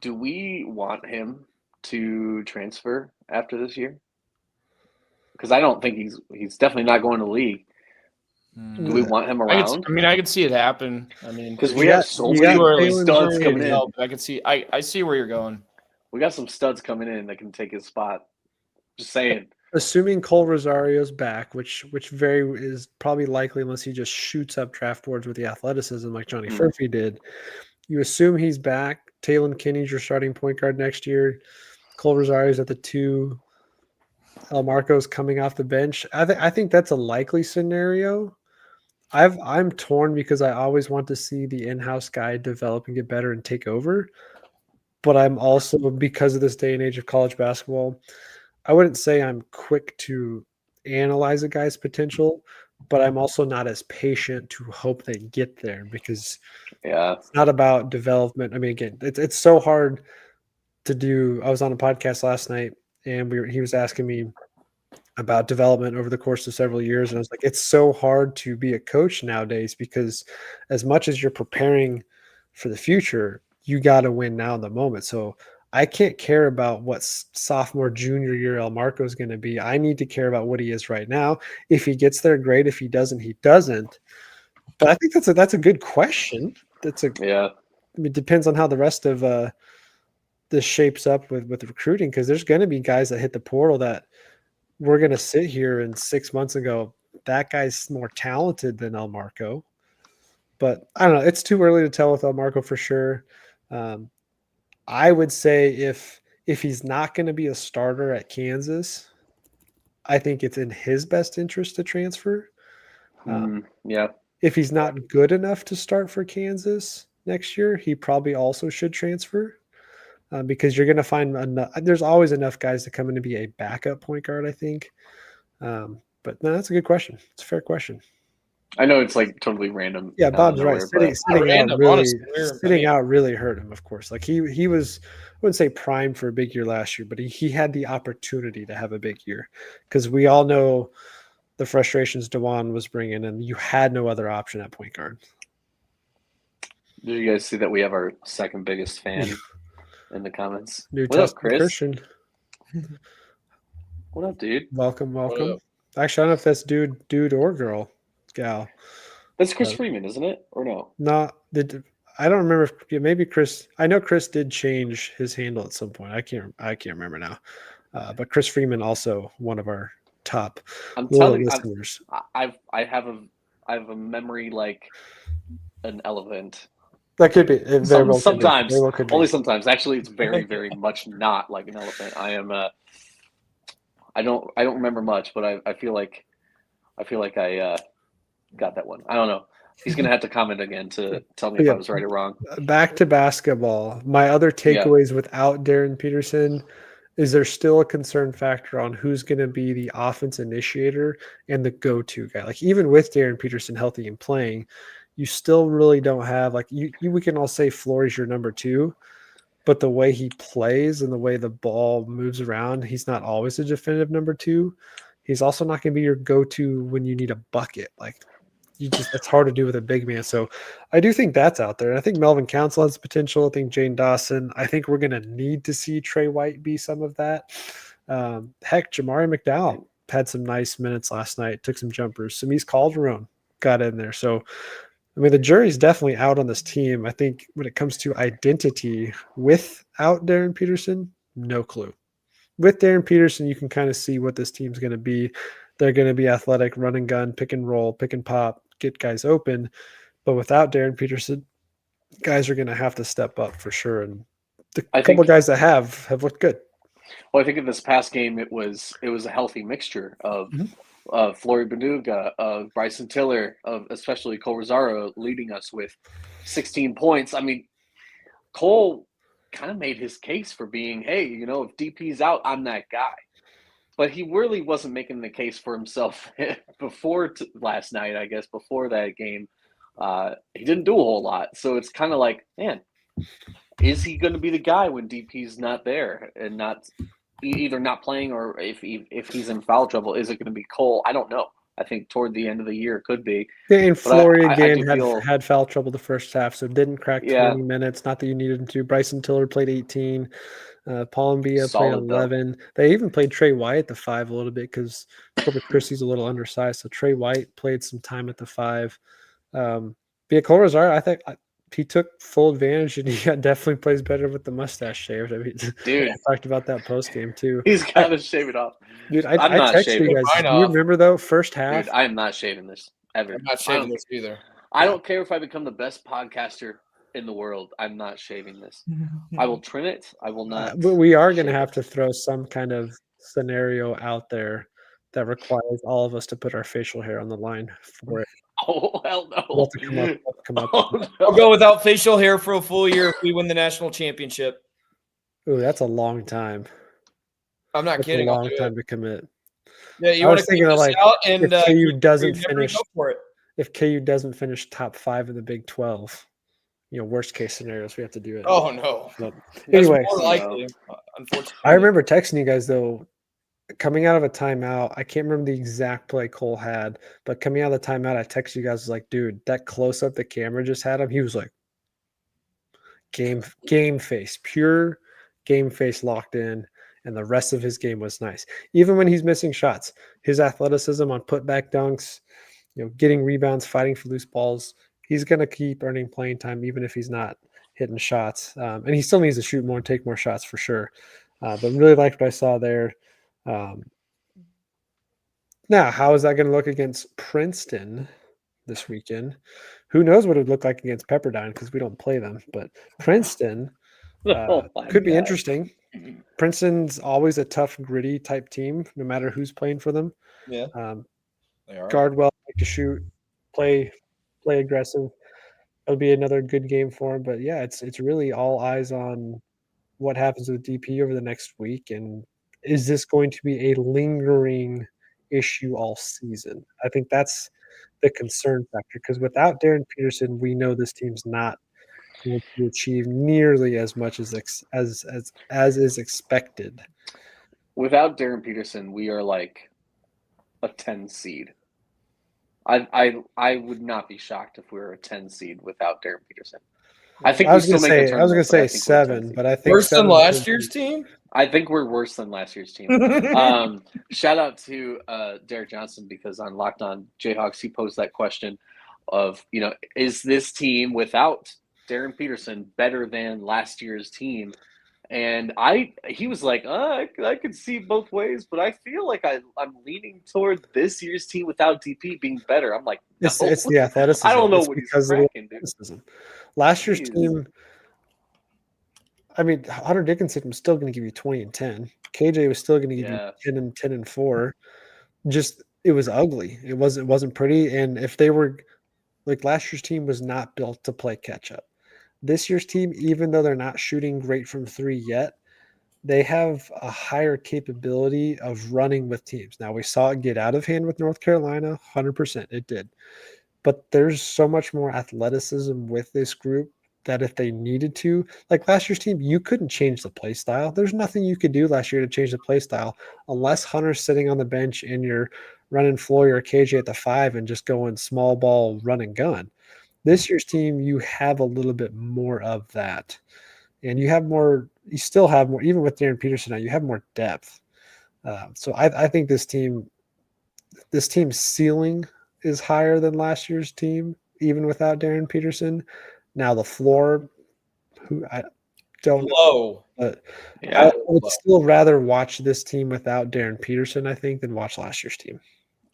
do we want him to transfer after this year? Because I don't think he's definitely not going to the league. Do we want him around? I could see it happen. I mean, because we have so many studs coming in. I can see. I see where you're going. We got some studs coming in that can take his spot. Just saying. Assuming Cole Rosario's back, which is probably likely unless he just shoots up draft boards with the athleticism like Johnny Furphy did. You assume he's back. Taylon Kinney's your starting point guard next year. Cole Rosario's at the 2. El Marco's coming off the bench. I think that's a likely scenario. I'm torn because I always want to see the in-house guy develop and get better and take over. But I'm also, because of this day and age of college basketball, I wouldn't say I'm quick to analyze a guy's potential, but I'm also not as patient to hope they get there because it's not about development. I mean, again, it's so hard to do. I was on a podcast last night, and he was asking me about development over the course of several years. And I was like, it's so hard to be a coach nowadays because as much as you're preparing for the future, you got to win now in the moment. So I can't care about what sophomore, junior year El Marco is going to be. I need to care about what he is right now. If he gets there, great. If he doesn't, he doesn't. But I think that's a good question. Yeah. It depends on how the rest of this shapes up with recruiting, because there's going to be guys that hit the portal that we're going to sit here in 6 months and go, that guy's more talented than El Marco. But I don't know. It's too early to tell with El Marco for sure. I would say if he's not going to be a starter at Kansas, I think it's in his best interest to transfer. Yeah. If he's not good enough to start for Kansas next year, he probably also should transfer, because you're going to find there's always enough guys to come in to be a backup point guard, I think. But no, that's a good question. It's a fair question. I know it's like totally random. Yeah, Bob's right. Sitting out really hurt him, of course. Like he was, I wouldn't say primed for a big year last year, but he had the opportunity to have a big year, because we all know the frustrations DeJuan was bringing, and you had no other option at point guard. Did you guys see that we have our second biggest fan in the comments? New What up, Testament Chris? Christian. What up, dude? Welcome. Actually, I don't know if that's dude or gal. That's Chris Freeman, isn't it? Or no? I don't remember. Maybe Chris. I know Chris did change his handle at some point. I can't remember now. But Chris Freeman, also one of our top listeners. I have a memory like an elephant. That could be. Sometimes, only sometimes. Actually, it's very, very much not like an elephant. I am. I don't remember much, but I feel like I got that one. I don't know. He's gonna have to comment again to tell me if I was right or wrong. Back to basketball. My other takeaways without Darryn Peterson is there still a concern factor on who's going to be the offense initiator and the go-to guy. Like even with Darryn Peterson healthy and playing, you still really don't have we can all say Flory's your number 2, but the way he plays and the way the ball moves around, he's not always a definitive number 2. He's also not going to be your go-to when you need a bucket. Like that's hard to do with a big man. So I do think that's out there. And I think Melvin Council has potential. I think Jane Dawson. I think we're going to need to see Trey White be some of that. Heck, Jamari McDowell had some nice minutes last night, took some jumpers. Samise Calderon got in there. So, I mean, the jury's definitely out on this team. I think when it comes to identity without Darryn Peterson, no clue. With Darryn Peterson, you can kind of see what this team's going to be. They're going to be athletic, run and gun, pick and roll, pick and pop, get guys open. But without Darryn Peterson, guys are going to have to step up for sure. And the couple guys that have looked good. Well, I think in this past game, it was a healthy mixture of Flory Benuga, of Bryson Tiller, of especially Cole Rosario leading us with 16 points. I mean, Cole kind of made his case for being, hey, if DP's out, I'm that guy. But he really wasn't making the case for himself before last night, I guess, before that game. He didn't do a whole lot. So it's kind of like, man, is he going to be the guy when DP's not there and not either not playing, or if he's in foul trouble, is it going to be Cole? I don't know. I think toward the end of the year it could be. Yeah, and Flory had foul trouble the first half, so didn't crack 20 minutes. Not that you needed him to. Bryson Tiller played 18. Paul Mbia played 11. Though. They even played Trey White at the 5 a little bit because Corpus Christi's a little undersized. So Trey White played some time at the 5. Cole Rosario, I think he took full advantage, and he definitely plays better with the mustache shaved. I mean, dude, I talked about that post game too. He's got to shave it off. Dude, I texted you guys. Do you remember though? First half. Dude, I am not shaving this ever. I'm not shaving this either. I don't care if I become the best podcaster in the world. I'm not shaving this. I will trim it. I will not. But we are going to have to throw some kind of scenario out there that requires all of us to put our facial hair on the line for it. Oh, hell no. We'll have to come up. Oh, no. I'll go without facial hair for a full year if we win the national championship. Ooh, that's a long time. I'm not kidding. A long time to commit. Yeah, you want to think of like out and if KU doesn't finish. Go for it. If KU doesn't finish top 5 in the Big 12, worst case scenarios, we have to do it. Oh no. But anyway, more likely, unfortunately. I remember texting you guys though, coming out of a timeout. I can't remember the exact play Cole had, but coming out of the timeout, I texted you guys, was like, dude, that close up the camera just had him. He was like, game face, pure game face locked in, and the rest of his game was nice. Even when he's missing shots, his athleticism on putback dunks, getting rebounds, fighting for loose balls, he's going to keep earning playing time even if he's not hitting shots. And he still needs to shoot more and take more shots for sure. But really liked what I saw there. Now, how is that going to look against Princeton this weekend? Who knows what it would look like against Pepperdine because we don't play them. But Princeton Oh my could be God. interesting. Princeton's always a tough, gritty type team, no matter who's playing for them. Yeah, they are. Guard well, like to shoot, play aggressive. It'll be another good game for him. But yeah, it's really all eyes on what happens with DP over the next week, and is this going to be a lingering issue all season? I think that's the concern factor because without Darryn Peterson, we know this team's not going to achieve nearly as much as is expected. Without Darryn Peterson, we are like a 10 seed. I would not be shocked if we were a 10 seed without Darryn Peterson. I think I was we still make the going to tournament, say but I think we're a 10 7, seed. but I think Worse than 7 last year's team. I think we're worse than last year's team. Shout out to Derek Johnson because on Locked On Jayhawks, he posed that question of, is this team without Darryn Peterson better than last year's team? And he was like, I could see both ways, but I feel like I'm leaning toward this year's team without DP being better. I'm like, no. It's the athleticism. I don't know it's what he's because of cracking, the dude. athleticism. Last year's Jeez. team, I mean, Hunter Dickinson was still going to give you 20 and 10. KJ was still going to give you 10 and 4. Just it was ugly. It wasn't pretty. And if they were like last year's team was not built to play catch up. This year's team, even though they're not shooting great from 3 yet, they have a higher capability of running with teams. Now we saw it get out of hand with North Carolina, 100%. It did. But there's so much more athleticism with this group that if they needed to, like last year's team, you couldn't change the play style. There's nothing you could do last year to change the play style unless Hunter's sitting on the bench and you're running Floyd or KJ at the 5 and just going small ball run and gun. This year's team, you have a little bit more of that. And you still have more, even with Darryn Peterson now, you have more depth. So I think this team's ceiling is higher than last year's team, even without Darryn Peterson. Now the floor, who I don't know, but I would still rather watch this team without Darryn Peterson, I think, than watch last year's team.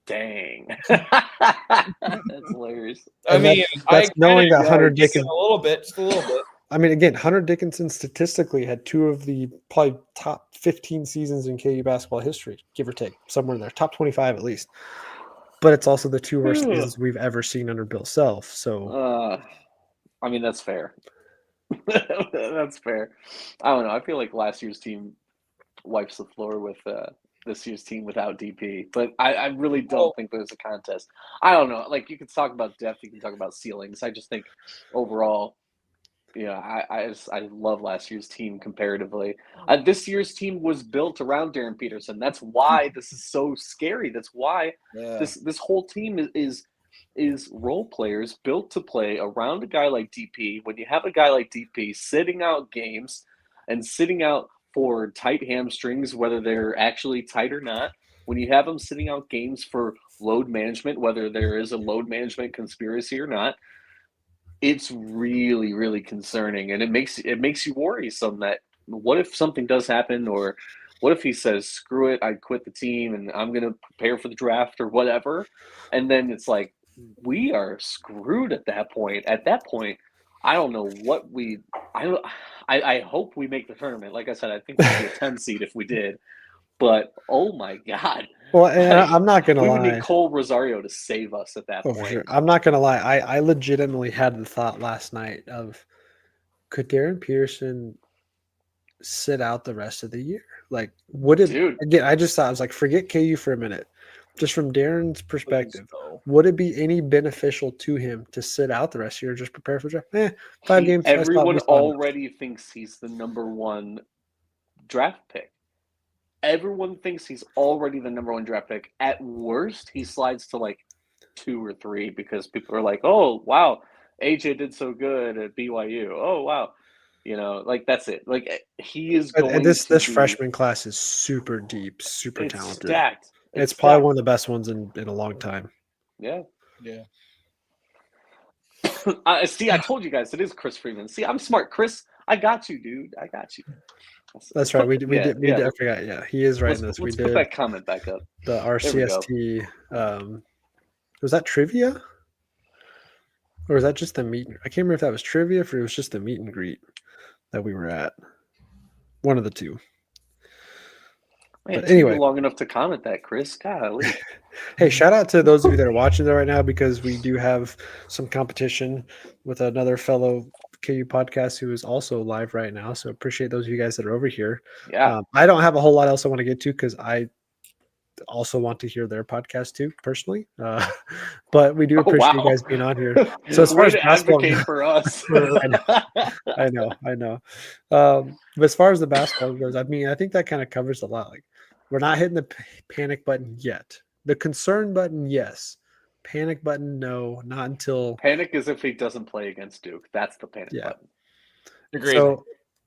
Dang. That's hilarious. That's knowing that Hunter Dickinson just a little bit. I mean, again, Hunter Dickinson statistically had 2 of the probably top 15 seasons in KU basketball history, give or take, somewhere in there, top 25 at least. But it's also the 2 worst seasons we've ever seen under Bill Self. So, I mean, that's fair. That's fair. I don't know. I feel like last year's team wipes the floor with this year's team without DP, but I really don't think there's a contest. I don't know. Like, you can talk about depth, you can talk about ceilings. I just think overall, I love last year's team comparatively. This year's team was built around Darryn Peterson. That's why this is so scary. That's why this whole team is role players built to play around a guy like DP. When you have a guy like DP sitting out games and sitting out for tight hamstrings, whether they're actually tight or not, when you have him sitting out games for load management, whether there is a load management conspiracy or not, it's really, really concerning, and it makes you worrisome that what if something does happen, or what if he says, screw it, I quit the team and I'm going to prepare for the draft or whatever, and then it's like we are screwed at that point. At that point, I don't know what I hope we make the tournament. Like I said, I think we'd be a 10 seed if we did. But oh my God! Well, and I'm not gonna lie. We would need Cole Rosario to save us at that point. For sure. I'm not gonna lie. I legitimately had the thought last night of, could Darryn Peterson sit out the rest of the year? Like, would it? Dude. Again, I just thought, I was like, forget KU for a minute. Just from Darren's perspective, would it be any beneficial to him to sit out the rest of the year, just prepare for draft? 5 games. Everyone already thinks he's the number 1 draft pick. Everyone thinks he's already the number 1 draft pick. At worst, he slides to like 2 or 3 because people are like, oh, wow, AJ did so good at BYU. Oh, wow. Like that's it. Like he is going And this to be, freshman class is super deep, super it's talented. stacked. It's probably one of the best ones in a long time. Yeah. Yeah. See, I told you guys it is Chris Freeman. See, I'm smart, Chris. I got you, dude. I got you. That's right. We did. I forgot. Yeah, he is right in this. Let's We put did that comment back up. the There we go. RCST. Was that trivia? Or was that just the meet? I can't remember if that was trivia or if it was just the meet and greet that we were at. One of the two. Man, But anyway, long enough to comment that, Chris. Golly. Hey, shout out to those of you that are watching that right now, because we do have some competition with another fellow KU podcast who is also live right now. So appreciate those of you guys that are over here. Yeah. I don't have a whole lot else I want to get to because I also want to hear their podcast too, personally. But we do appreciate you guys being on here. So as far as basketball advocate for us, I know. But as far as the basketball goes, I mean, I think that kind of covers a lot. Like, we're not hitting the panic button yet. The concern button, yes. Panic button, no. Not until panic is if he doesn't play against Duke. That's the panic button. Agreed. So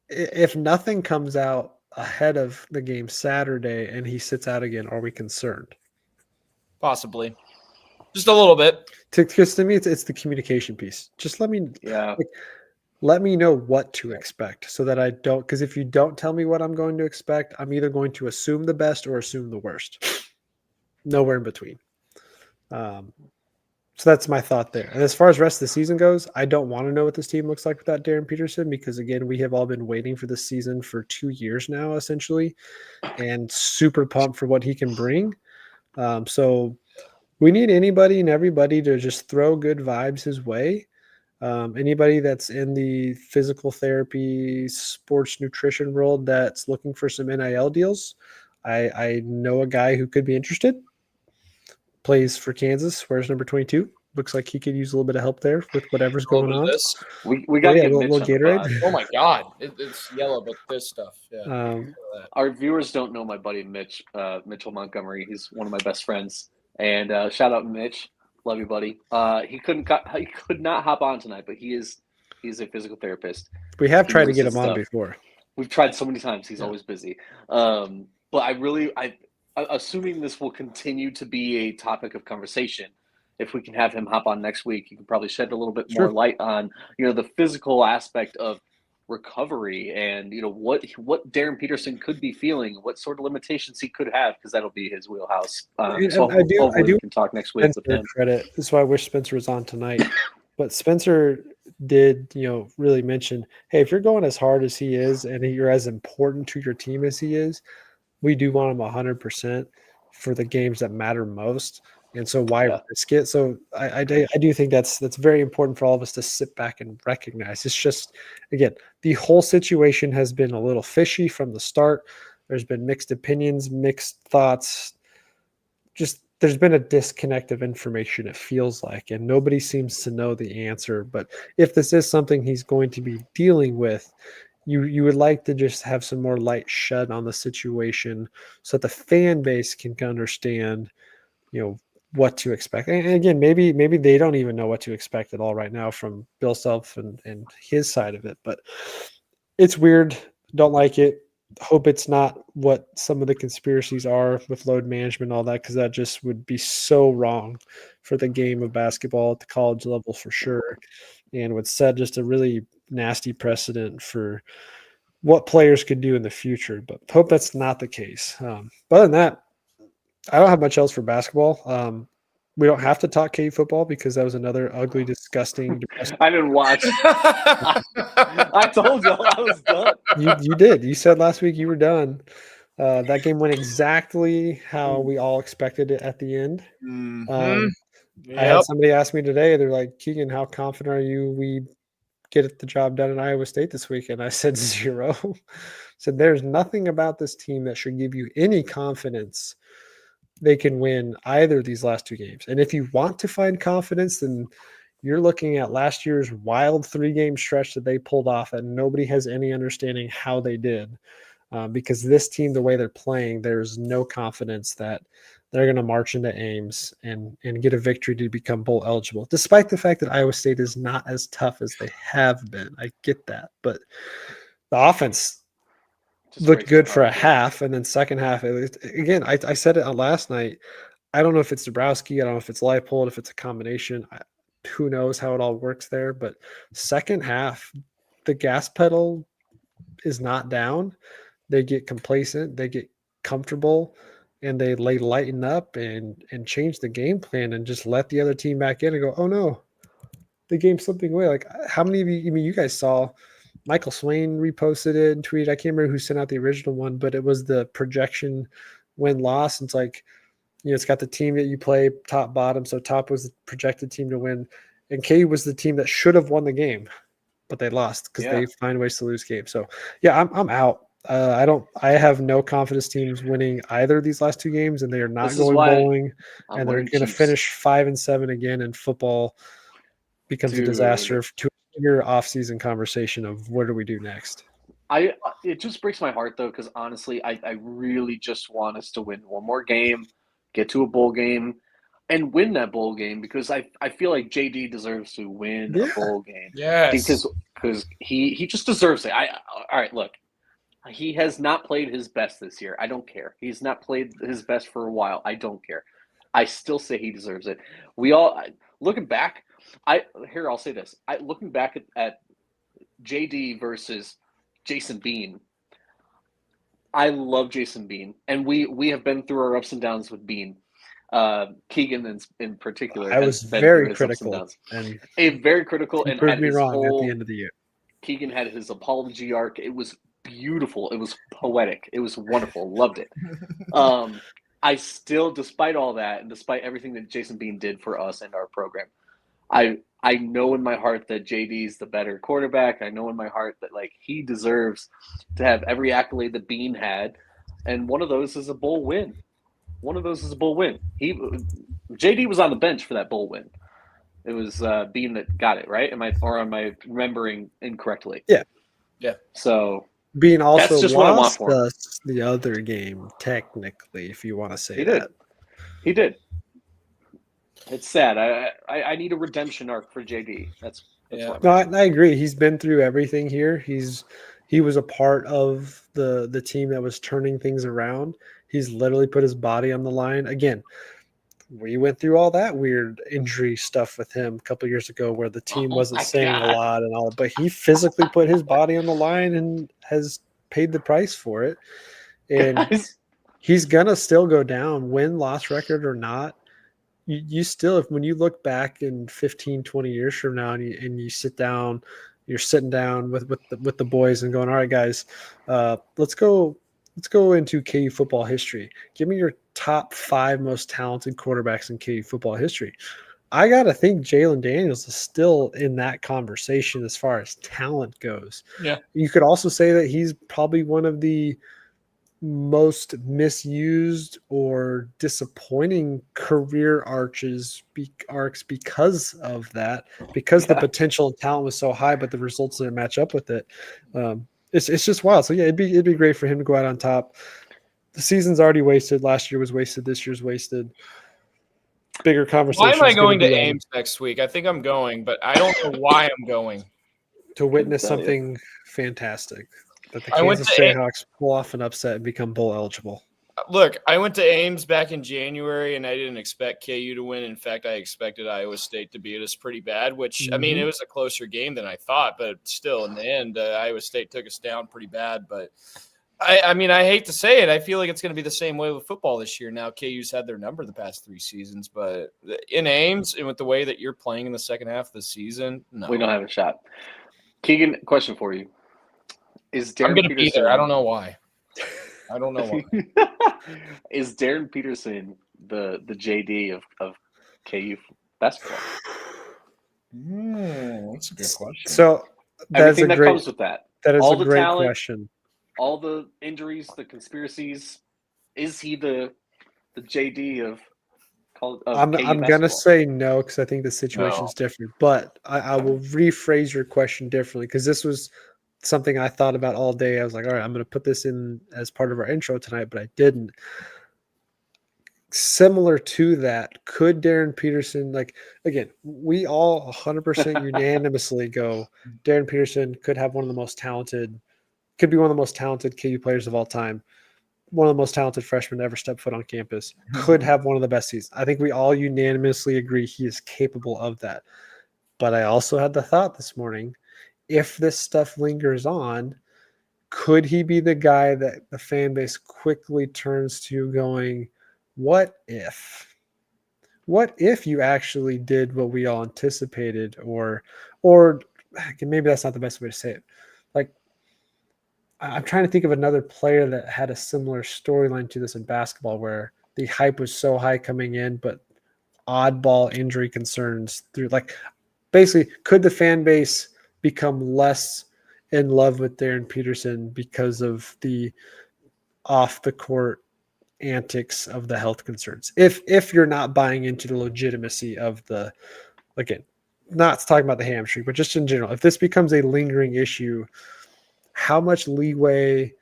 if nothing comes out ahead of the game Saturday and he sits out again, are we concerned? Possibly. Just a little bit. Because to me, it's the communication piece. Just let me know what to expect so that I don't, because if you don't tell me what I'm going to expect, I'm either going to assume the best or assume the worst. Nowhere in between. So that's my thought there. And as far as the rest of the season goes, I don't want to know what this team looks like without Darryn Peterson, because again, we have all been waiting for this season for 2 years now, essentially, and super pumped for what he can bring. So we need anybody and everybody to just throw good vibes his way. Anybody that's in the physical therapy, sports nutrition world that's looking for some NIL deals, I know a guy who could be interested. Plays for Kansas, wears number 22. Looks like he could use a little bit of help there with whatever's going on. We got to get Mitch on the Gatorade. pod. Oh my God, it's yellow, but this stuff. Yeah. Our viewers don't know my buddy Mitch, Mitchell Montgomery. He's one of my best friends, and shout out Mitch, love you, buddy. He could not hop on tonight, but he's a physical therapist. We have tried to get him on before. We've tried so many times. He's always busy. But I assuming this will continue to be a topic of conversation, if we can have him hop on next week, you can probably shed a little bit more light on, the physical aspect of recovery and, what Darryn Peterson could be feeling, what sort of limitations he could have, because that'll be his wheelhouse. So I do we can talk next week with him. Credit. This is why I wish Spencer was on tonight. But Spencer did, really mention, hey, if you're going as hard as he is and you're as important to your team as he is, we do want him 100% for the games that matter most. And so why risk it? So I do think that's very important for all of us to sit back and recognize. It's just, again, the whole situation has been a little fishy from the start. There's been mixed opinions, mixed thoughts. Just there's been a disconnect of information, it feels like, and nobody seems to know the answer. But if this is something he's going to be dealing with, you would like to just have some more light shed on the situation so that the fan base can understand, what to expect. And again, maybe they don't even know what to expect at all right now from Bill Self and his side of it. But it's weird. Don't like it. Hope it's not what some of the conspiracies are with load management and all that, because that just would be so wrong for the game of basketball at the college level for sure, and would set just a really nasty precedent for what players could do in the future. But hope that's not the case. But other than that, I don't have much else for basketball. We don't have to talk KU football because that was another ugly, disgusting, depressing. I didn't watch. I told you I was done. You did. You said last week you were done. That game went exactly how we all expected it at the end. I had somebody ask me today, they're like, Keegan, how confident are you we get the job done in Iowa State this week? And I said 0. Said there's nothing about this team that should give you any confidence they can win either of these last 2 games. And if you want to find confidence, then you're looking at last year's wild 3-game stretch that they pulled off and nobody has any understanding how they did. because this team, the way they're playing, there's no confidence that they're going to march into Ames and get a victory to become bowl eligible, despite the fact that Iowa State is not as tough as they have been. I get that, but the offense Just looked breaks my good for a heart, dude. half, and then second half, again, I said it last night. I don't know if it's Dabrowski, I don't know if it's Leipold, if it's a combination. Who knows how it all works there, but second half, the gas pedal is not down. They get complacent, they get comfortable, and they lighten up and change the game plan and just let the other team back in and go, oh no, the game's slipping away. Like, how many of you, I mean, you guys saw Michael Swain reposted it and tweeted, I can't remember who sent out the original one, but it was the projection win-loss. It's like, it's got the team that you play top bottom. So top was the projected team to win, and KU was the team that should have won the game, but they lost because they find ways to lose games. So yeah, I'm out. I have no confidence teams winning either of these last two games, and they are not going bowling, and they're going to finish 5-7 again. And football becomes a disaster to your off-season conversation of what do we do next. It just breaks my heart though, because honestly, I really just want us to win one more game, get to a bowl game, and win that bowl game, because I feel like JD deserves to win a bowl game. Yes, because he just deserves it. All right, look. He has not played his best this year. I don't care. He's not played his best for a while. I don't care. I still say he deserves it. Looking back, I'll say this. Looking back at JD versus Jason Bean, I love Jason Bean, and we have been through our ups and downs with Bean. Keegan in particular. I was very critical, and very critical, and proved me wrong at the end of the year. Keegan had his apology arc. It was beautiful. It was poetic. It was wonderful. Loved it. I still, despite all that, and despite everything that Jason Bean did for us and our program, I know in my heart that JD's the better quarterback. I know in my heart that he deserves to have every accolade that Bean had, and one of those is a bowl win. JD was on the bench for that bowl win. It was Bean that got it, right? Am I remembering incorrectly? Yeah. So Bean also that's just lost what I want for him. us the other game, technically, if you want to say He did. It's sad. I need a redemption arc for JD. That's no, I agree. He's been through everything here. He was a part of the team that was turning things around. He's literally put his body on the line. Again, we went through all that weird injury stuff with him a couple of years ago where the team wasn't saying a lot and all, but he physically put his body on the line and has paid the price for it. And he's going to still go down, win-loss record or not. You still, when you look back in 15, 20 years from now and you sit down, you're sitting down with the boys and going, all right, guys, let's go into KU football history. Give me your top 5 most talented quarterbacks in KU football history. I got to think Jalen Daniels is still in that conversation as far as talent goes. Yeah. You could also say that he's probably one of the most misused or disappointing career arcs because of that, because the potential and talent was so high, but the results didn't match up with it. It's just wild. So yeah, it'd be great for him to go out on top. The season's already wasted. Last year was wasted. This year's wasted. Bigger conversation. Why am I going to Ames next week? I think I'm going, but I don't know why I'm going. To witness something fantastic. That the Kansas Jayhawks pull off an upset and become bowl eligible. Look, I went to Ames back in January, and I didn't expect KU to win. In fact, I expected Iowa State to beat us pretty bad, which, I mean, it was a closer game than I thought. But still, in the end, Iowa State took us down pretty bad. But, I mean, I hate to say it. I feel like it's going to be the same way with football this year. Now, KU's had their number the past 3 seasons. But in Ames, and with the way that you're playing in the second half of the season, no. We don't have a shot. Keegan, question for you. I'm going to be there. I don't know why. I don't know why. Is Darryn Peterson the JD of KU basketball? That's a good question. So everything that comes with that. That is all a the great talent, question. All the injuries, the conspiracies. Is he the JD of I'm going to say no because I think the situation is different. But I will rephrase your question differently because this was something I thought about all day. I was like, all right, I'm going to put this in as part of our intro tonight, but I didn't. Similar to that, could Darryn Peterson, like, again, we all 100% unanimously go, Darryn Peterson could have one of the most talented, could be one of the most talented KU players of all time, one of the most talented freshmen to ever step foot on campus, could have one of the best seasons. I think we all unanimously agree he is capable of that. But I also had the thought this morning, if this stuff lingers on, could he be the guy that the fan base quickly turns to going, what if? What if you actually did what we all anticipated, or maybe that's not the best way to say it. Like, I'm trying to think of another player that had a similar storyline to this in basketball where the hype was so high coming in, but oddball injury concerns through, like, basically, could the fan base become less in love with Darryn Peterson because of the off the court antics of the health concerns? If you're not buying into the legitimacy of the, again, not talking about the hamstring, but just in general, if this becomes a lingering issue, how much leeway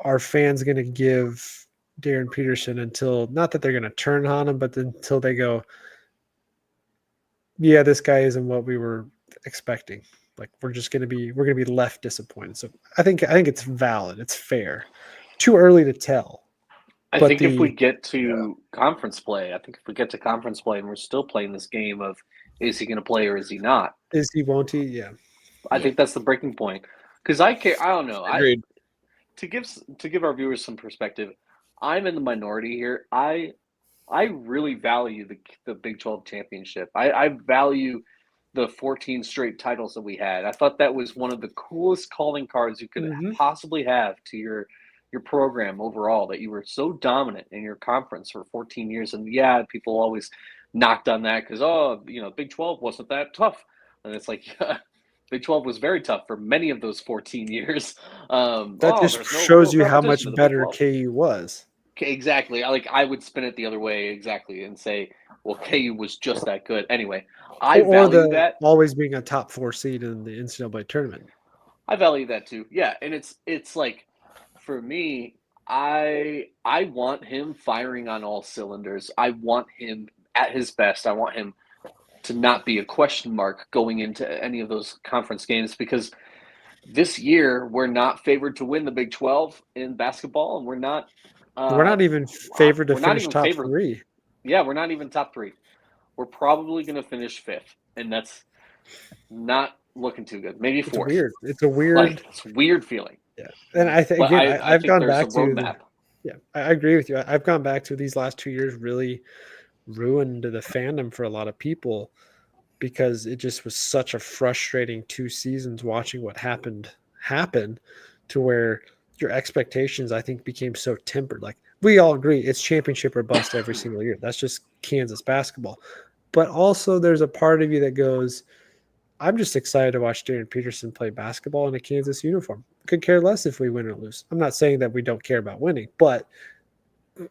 are fans going to give Darryn Peterson until, not that they're going to turn on him, but until they go, yeah, this guy isn't what we were expecting. Like, we're going to be left disappointed. So I think it's valid. It's fair. Too early to tell. I think if we get to conference play, and we're still playing this game of, is he going to play or is he not? Is he, won't he? Yeah. I think that's the breaking point. Because I don't know. Agreed. To give our viewers some perspective, I'm in the minority here. I really value the Big 12 championship. I value the 14 straight titles that we had. I thought that was one of the coolest calling cards you could possibly have to your program overall, that you were so dominant in your conference for 14 years. And yeah, people always knocked on that because, Big 12 wasn't that tough. And it's like, Big 12 was very tough for many of those 14 years. That just shows you how much better KU was. Exactly. I would spin it the other way exactly and say, well, KU was just that good. Anyway, I value that. Always being a top 4 seed in the NCAA tournament. I value that too. Yeah, and it's like, for me, I want him firing on all cylinders. I want him at his best. I want him to not be a question mark going into any of those conference games, because this year we're not favored to win the Big 12 in basketball, and we're not even favored to finish top 3. Yeah, we're not even top 3. We're probably going to finish 5th, and that's not looking too good. Maybe 4th. It's a weird it's a weird feeling. Yeah, and I think I've gone back to I agree with you. I've gone back to these last 2 years really ruined the fandom for a lot of people, because it just was such a frustrating 2 seasons watching what happened to where your expectations, I think, became so tempered. Like, we all agree it's championship or bust every single year. That's just Kansas basketball. But also there's a part of you that goes, I'm just excited to watch Darryn Peterson play basketball in a Kansas uniform. Could care less if we win or lose. I'm not saying that we don't care about winning, but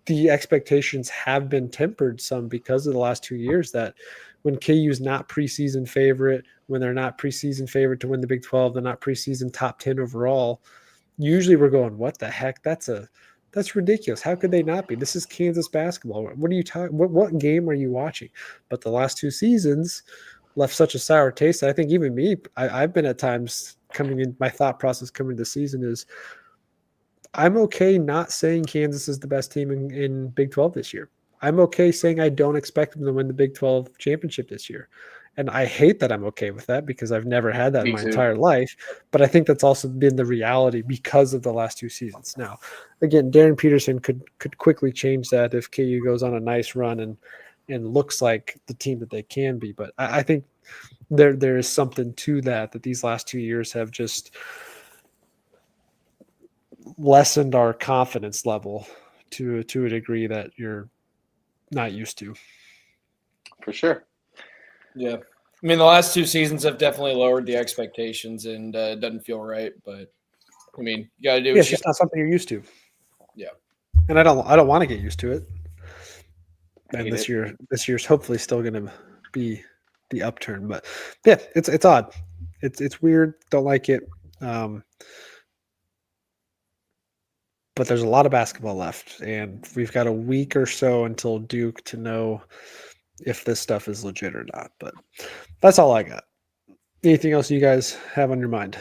the expectations have been tempered some because of the last 2 years, that when KU's not preseason favorite, when they're not preseason favorite to win the Big 12, they're not preseason top 10 overall, usually we're going, what the heck? That's ridiculous. How could they not be? This is Kansas basketball. What are you talking? What game are you watching? But the last 2 seasons left such a sour taste. I think even me, I've been at times coming in, my thought process coming to the season is, I'm okay not saying Kansas is the best team in Big 12 this year. I'm okay saying I don't expect them to win the Big 12 championship this year. And I hate that I'm okay with that, because I've never had that in my entire life. But I think that's also been the reality because of the last 2 seasons. Now, again, Darryn Peterson could quickly change that if KU goes on a nice run and looks like the team that they can be. But I think there is something to that these last 2 years have just lessened our confidence level to a degree that you're not used to. For sure. Yeah. I mean, the last 2 seasons have definitely lowered the expectations, and it doesn't feel right. But I mean, you got to do. It's just not something you're used to. Yeah. And I don't want to get used to it. And this year's hopefully still going to be the upturn. But yeah, it's odd. It's weird. Don't like it. But there's a lot of basketball left, and we've got a week or so until Duke to know if this stuff is legit or not. But that's all I got. Anything else you guys have on your mind?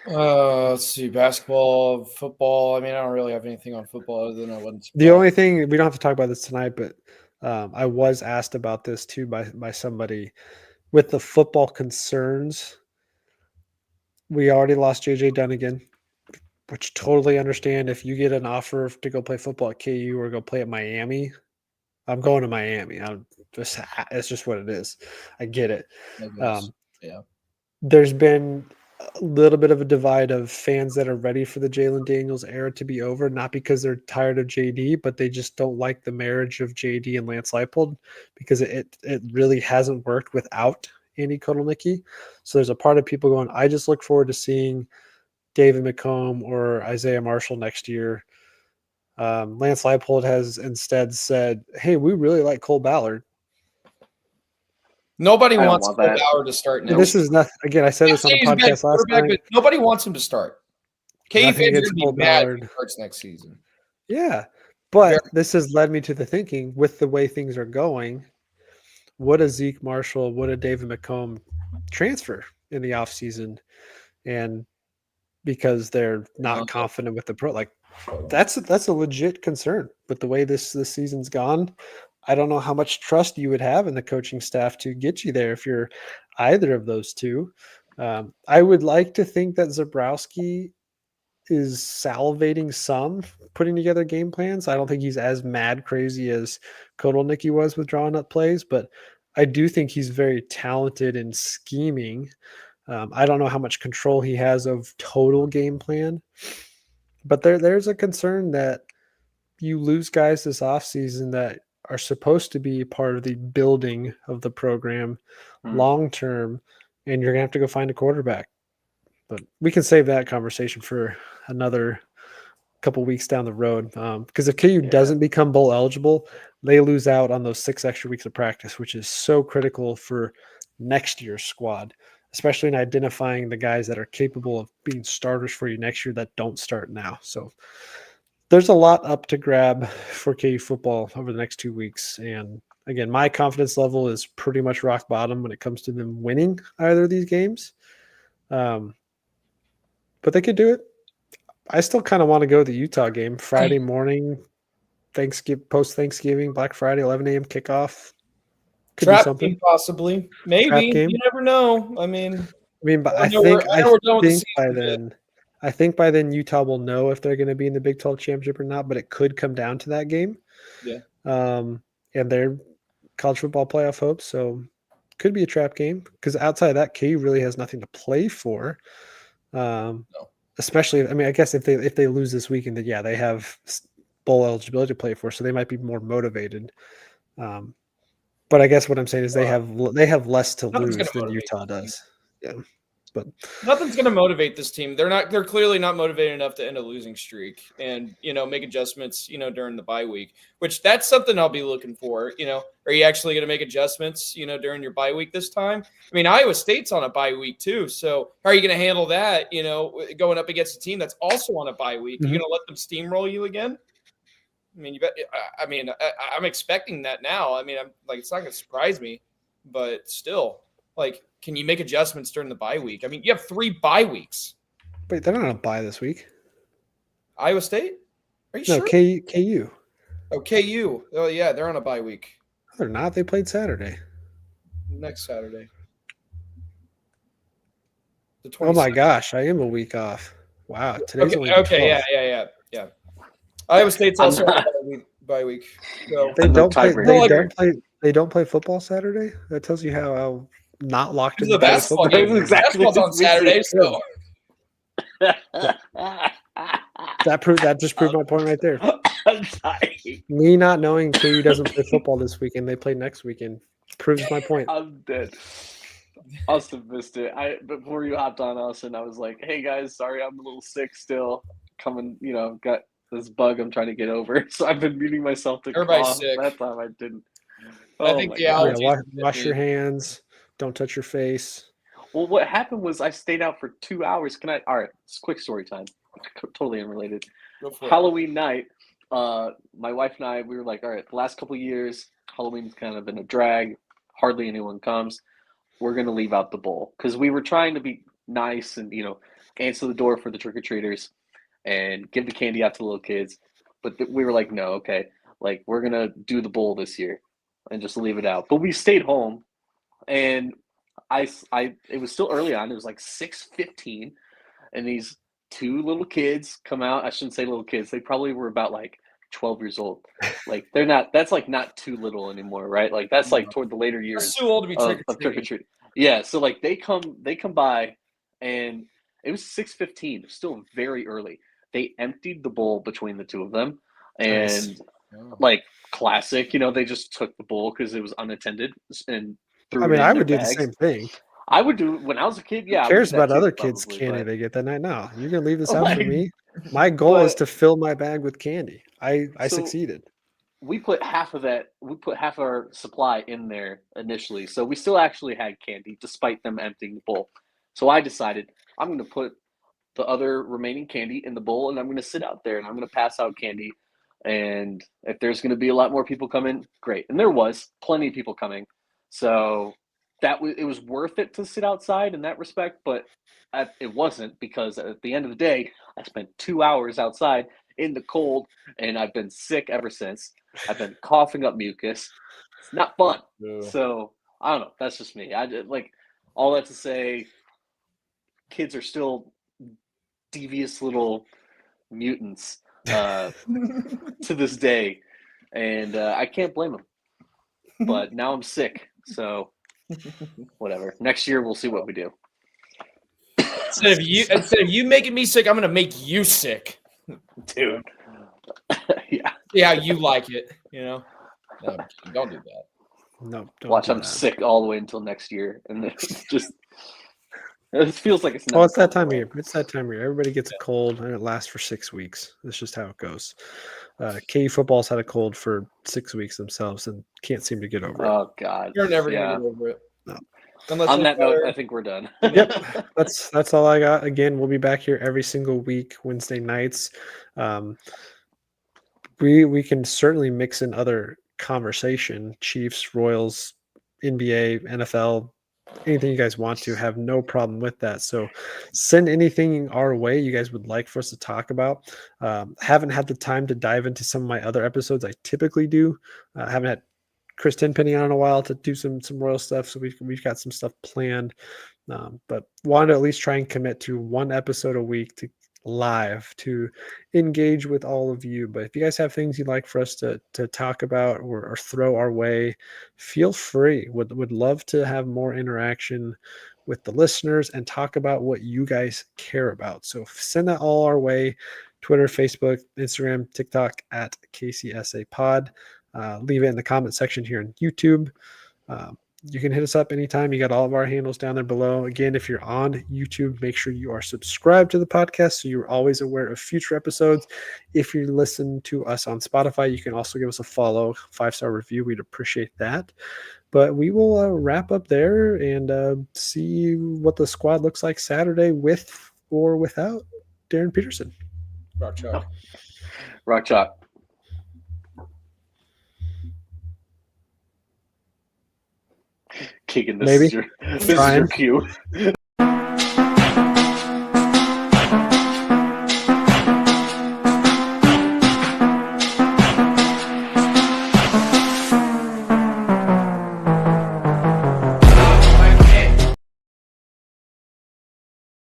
Let's see, basketball, football. I mean, I don't really have anything on football other than I wasn't. The only thing, we don't have to talk about this tonight, but I was asked about this too by somebody with the football concerns. We already lost JJ Dunnigan, which totally understand if you get an offer to go play football at KU or go play at Miami. I'm going to Miami. It's just what it is. I get it. Yeah. There's been a little bit of a divide of fans that are ready for the Jalen Daniels era to be over, not because they're tired of JD, but they just don't like the marriage of JD and Lance Leipold because it really hasn't worked without Andy Kotelnicki. So there's a part of people going, I just look forward to seeing David McComb or Isaiah Marshall next year. Lance Leipold has instead said, hey, we really like Cole Ballard. Nobody wants Cole Ballard to start now. This is nothing. Again, I said this on a podcast last night. But nobody wants him to start. KU fans are going to be mad if he starts next season. Yeah, but this has led me to the thinking, with the way things are going, would a Zeke Marshall, would a David McComb transfer in the offseason? And because they're not confident with the pro, like that's a legit concern. But the way this season's gone, I don't know how much trust you would have in the coaching staff to get you there if you're either of those two. I would like to think that Zabrowski is salivating some, putting together game plans. I don't think he's as mad crazy as Kotelnicki was with drawing up plays, but I do think he's very talented in scheming. I don't know how much control he has of total game plan, but there's a concern that you lose guys this offseason that are supposed to be part of the building of the program long term, and you're going to have to go find a quarterback. But we can save that conversation for another couple weeks down the road. Because if KU doesn't become bowl eligible, they lose out on those 6 extra weeks of practice, which is so critical for next year's squad, especially in identifying the guys that are capable of being starters for you next year that don't start now. So there's a lot up to grab for KU football over the next 2 weeks. And again, my confidence level is pretty much rock bottom when it comes to them winning either of these games. But they could do it. I still kind of want to go to the Utah game Friday morning, post-Thanksgiving, Black Friday, 11 a.m. kickoff. Could Trap be something. game possibly. Maybe. You never know. But I think by then Utah will know if they're going to be in the Big 12 championship or not, but it could come down to that game. Yeah. And their college football playoff hopes. So could be a trap game because outside of that, KU really has nothing to play for. No. Especially, I guess if they lose this weekend, then they have bowl eligibility to play for, so they might be more motivated. But I guess what I'm saying is they have less to lose than Utah does. Yeah, but nothing's going to motivate this team. They're clearly not motivated enough to end a losing streak and make adjustments during the bye week. Which that's something I'll be looking for. Are you actually going to make adjustments during your bye week this time? Iowa State's on a bye week too. So how are you going to handle that? Going up against a team that's also on a bye week, you're going to let them steamroll you again? You bet. I'm expecting that now. I'm like, it's not going to surprise me, but still, like, can you make adjustments during the bye week? You have 3 bye weeks. Wait, they're not on a bye this week. Iowa State? Are you sure? No, KU. Oh, KU. Oh, yeah, they're on a bye week. They're not. They played Saturday. Next Saturday. Oh my gosh, I am a week off. Wow, today's only the 12th. Yeah. Iowa State's also on a bye week. So they don't play football Saturday. That tells you how not locked in the basketball game. Basketball's on Saturday, so that just proved my point right there. Me not knowing KU doesn't play football this weekend, they play next weekend, proves my point. I'm dead. Austin missed it. Before you hopped on, Austin, I was like, "Hey guys, sorry, I'm a little sick still. Coming, got this bug I'm trying to get over. So I've been muting myself to Everybody's cough. Sick. That time I didn't. I think the allergies. Wash your hands. Don't touch your face. Well, what happened was I stayed out for 2 hours. All right, it's quick story time. Totally unrelated. Go for it. Halloween night, my wife and I, we were like, all right, the last couple of years, Halloween's kind of been a drag. Hardly anyone comes. We're going to leave out the bowl because we were trying to be nice and, answer the door for the trick-or-treaters and give the candy out to the little kids. But we were like, no, okay, like we're going to do the bowl this year and just leave it out. But we stayed home and it was still early on. It was like 6:15 and these two little kids come out. I shouldn't say little kids. They probably were about like 12 years old. Like that's like not too little anymore, right? Like that's like toward the later years. That's too old to be Trick or treating. Yeah, so like they come by and it was 6:15, still very early. They emptied the bowl between the two of them, and like classic, they just took the bowl because it was unattended and threw. I mean, I would do the same thing. I would do when I was a kid. Yeah, who cares about other kids' candy they get that night? No, you're gonna leave this out for me. My goal is to fill my bag with candy. I succeeded. We put half of that. We put half our supply in there initially, so we still actually had candy despite them emptying the bowl. So I decided I'm going to put the other remaining candy in the bowl, and I'm going to sit out there and I'm going to pass out candy. And if there's going to be a lot more people coming, great. And there was plenty of people coming, so it was worth it to sit outside in that respect. But it wasn't, because at the end of the day, I spent 2 hours outside in the cold, and I've been sick ever since. I've been coughing up mucus. It's not fun. Yeah. So I don't know. That's just me. I like all that to say, kids are still devious little mutants to this day, and I can't blame them. But now I'm sick, so whatever. Next year we'll see what we do. Instead of you making me sick, I'm gonna make you sick, dude. Yeah. See how you like it, No, don't do that. No, don't watch. do I'm that. sick all the way until next year, and it's just it feels like it's. Oh, it's that time of year. It's that time of year. Everybody gets a cold, and it lasts for 6 weeks. That's just how it goes. KU football's had a cold for 6 weeks themselves, and can't seem to get over it. Oh God, you're never gonna get over it. No. On that note, I think we're done. Yep, that's all I got. Again, we'll be back here every single week, Wednesday nights. We can certainly mix in other conversation, Chiefs, Royals, NBA, NFL, anything you guys want to. Have no problem with that. So send anything our way you guys would like for us to talk about. Haven't had the time to dive into some of my other episodes I typically do. Haven't had Chris Tenpenny on in a while to do some Royal stuff, so we've got some stuff planned. But wanted to at least try and commit to one episode a week to live to engage with all of you. But if you guys have things you'd like for us to talk about or throw our way, feel free. Would love to have more interaction with the listeners and talk about what you guys care about. So send that all our way. Twitter, Facebook, Instagram, TikTok at KCSA Pod. Leave it in the comment section here on YouTube. You can hit us up anytime. You got all of our handles down there below. Again, if you're on YouTube, make sure you are subscribed to the podcast so you're always aware of future episodes. If you listen to us on Spotify, you can also give us a follow, 5-star review. We'd appreciate that. But we will wrap up there and see what the squad looks like Saturday with or without Darryn Peterson. Rock chalk. Rock chalk. Keegan, this is your cue.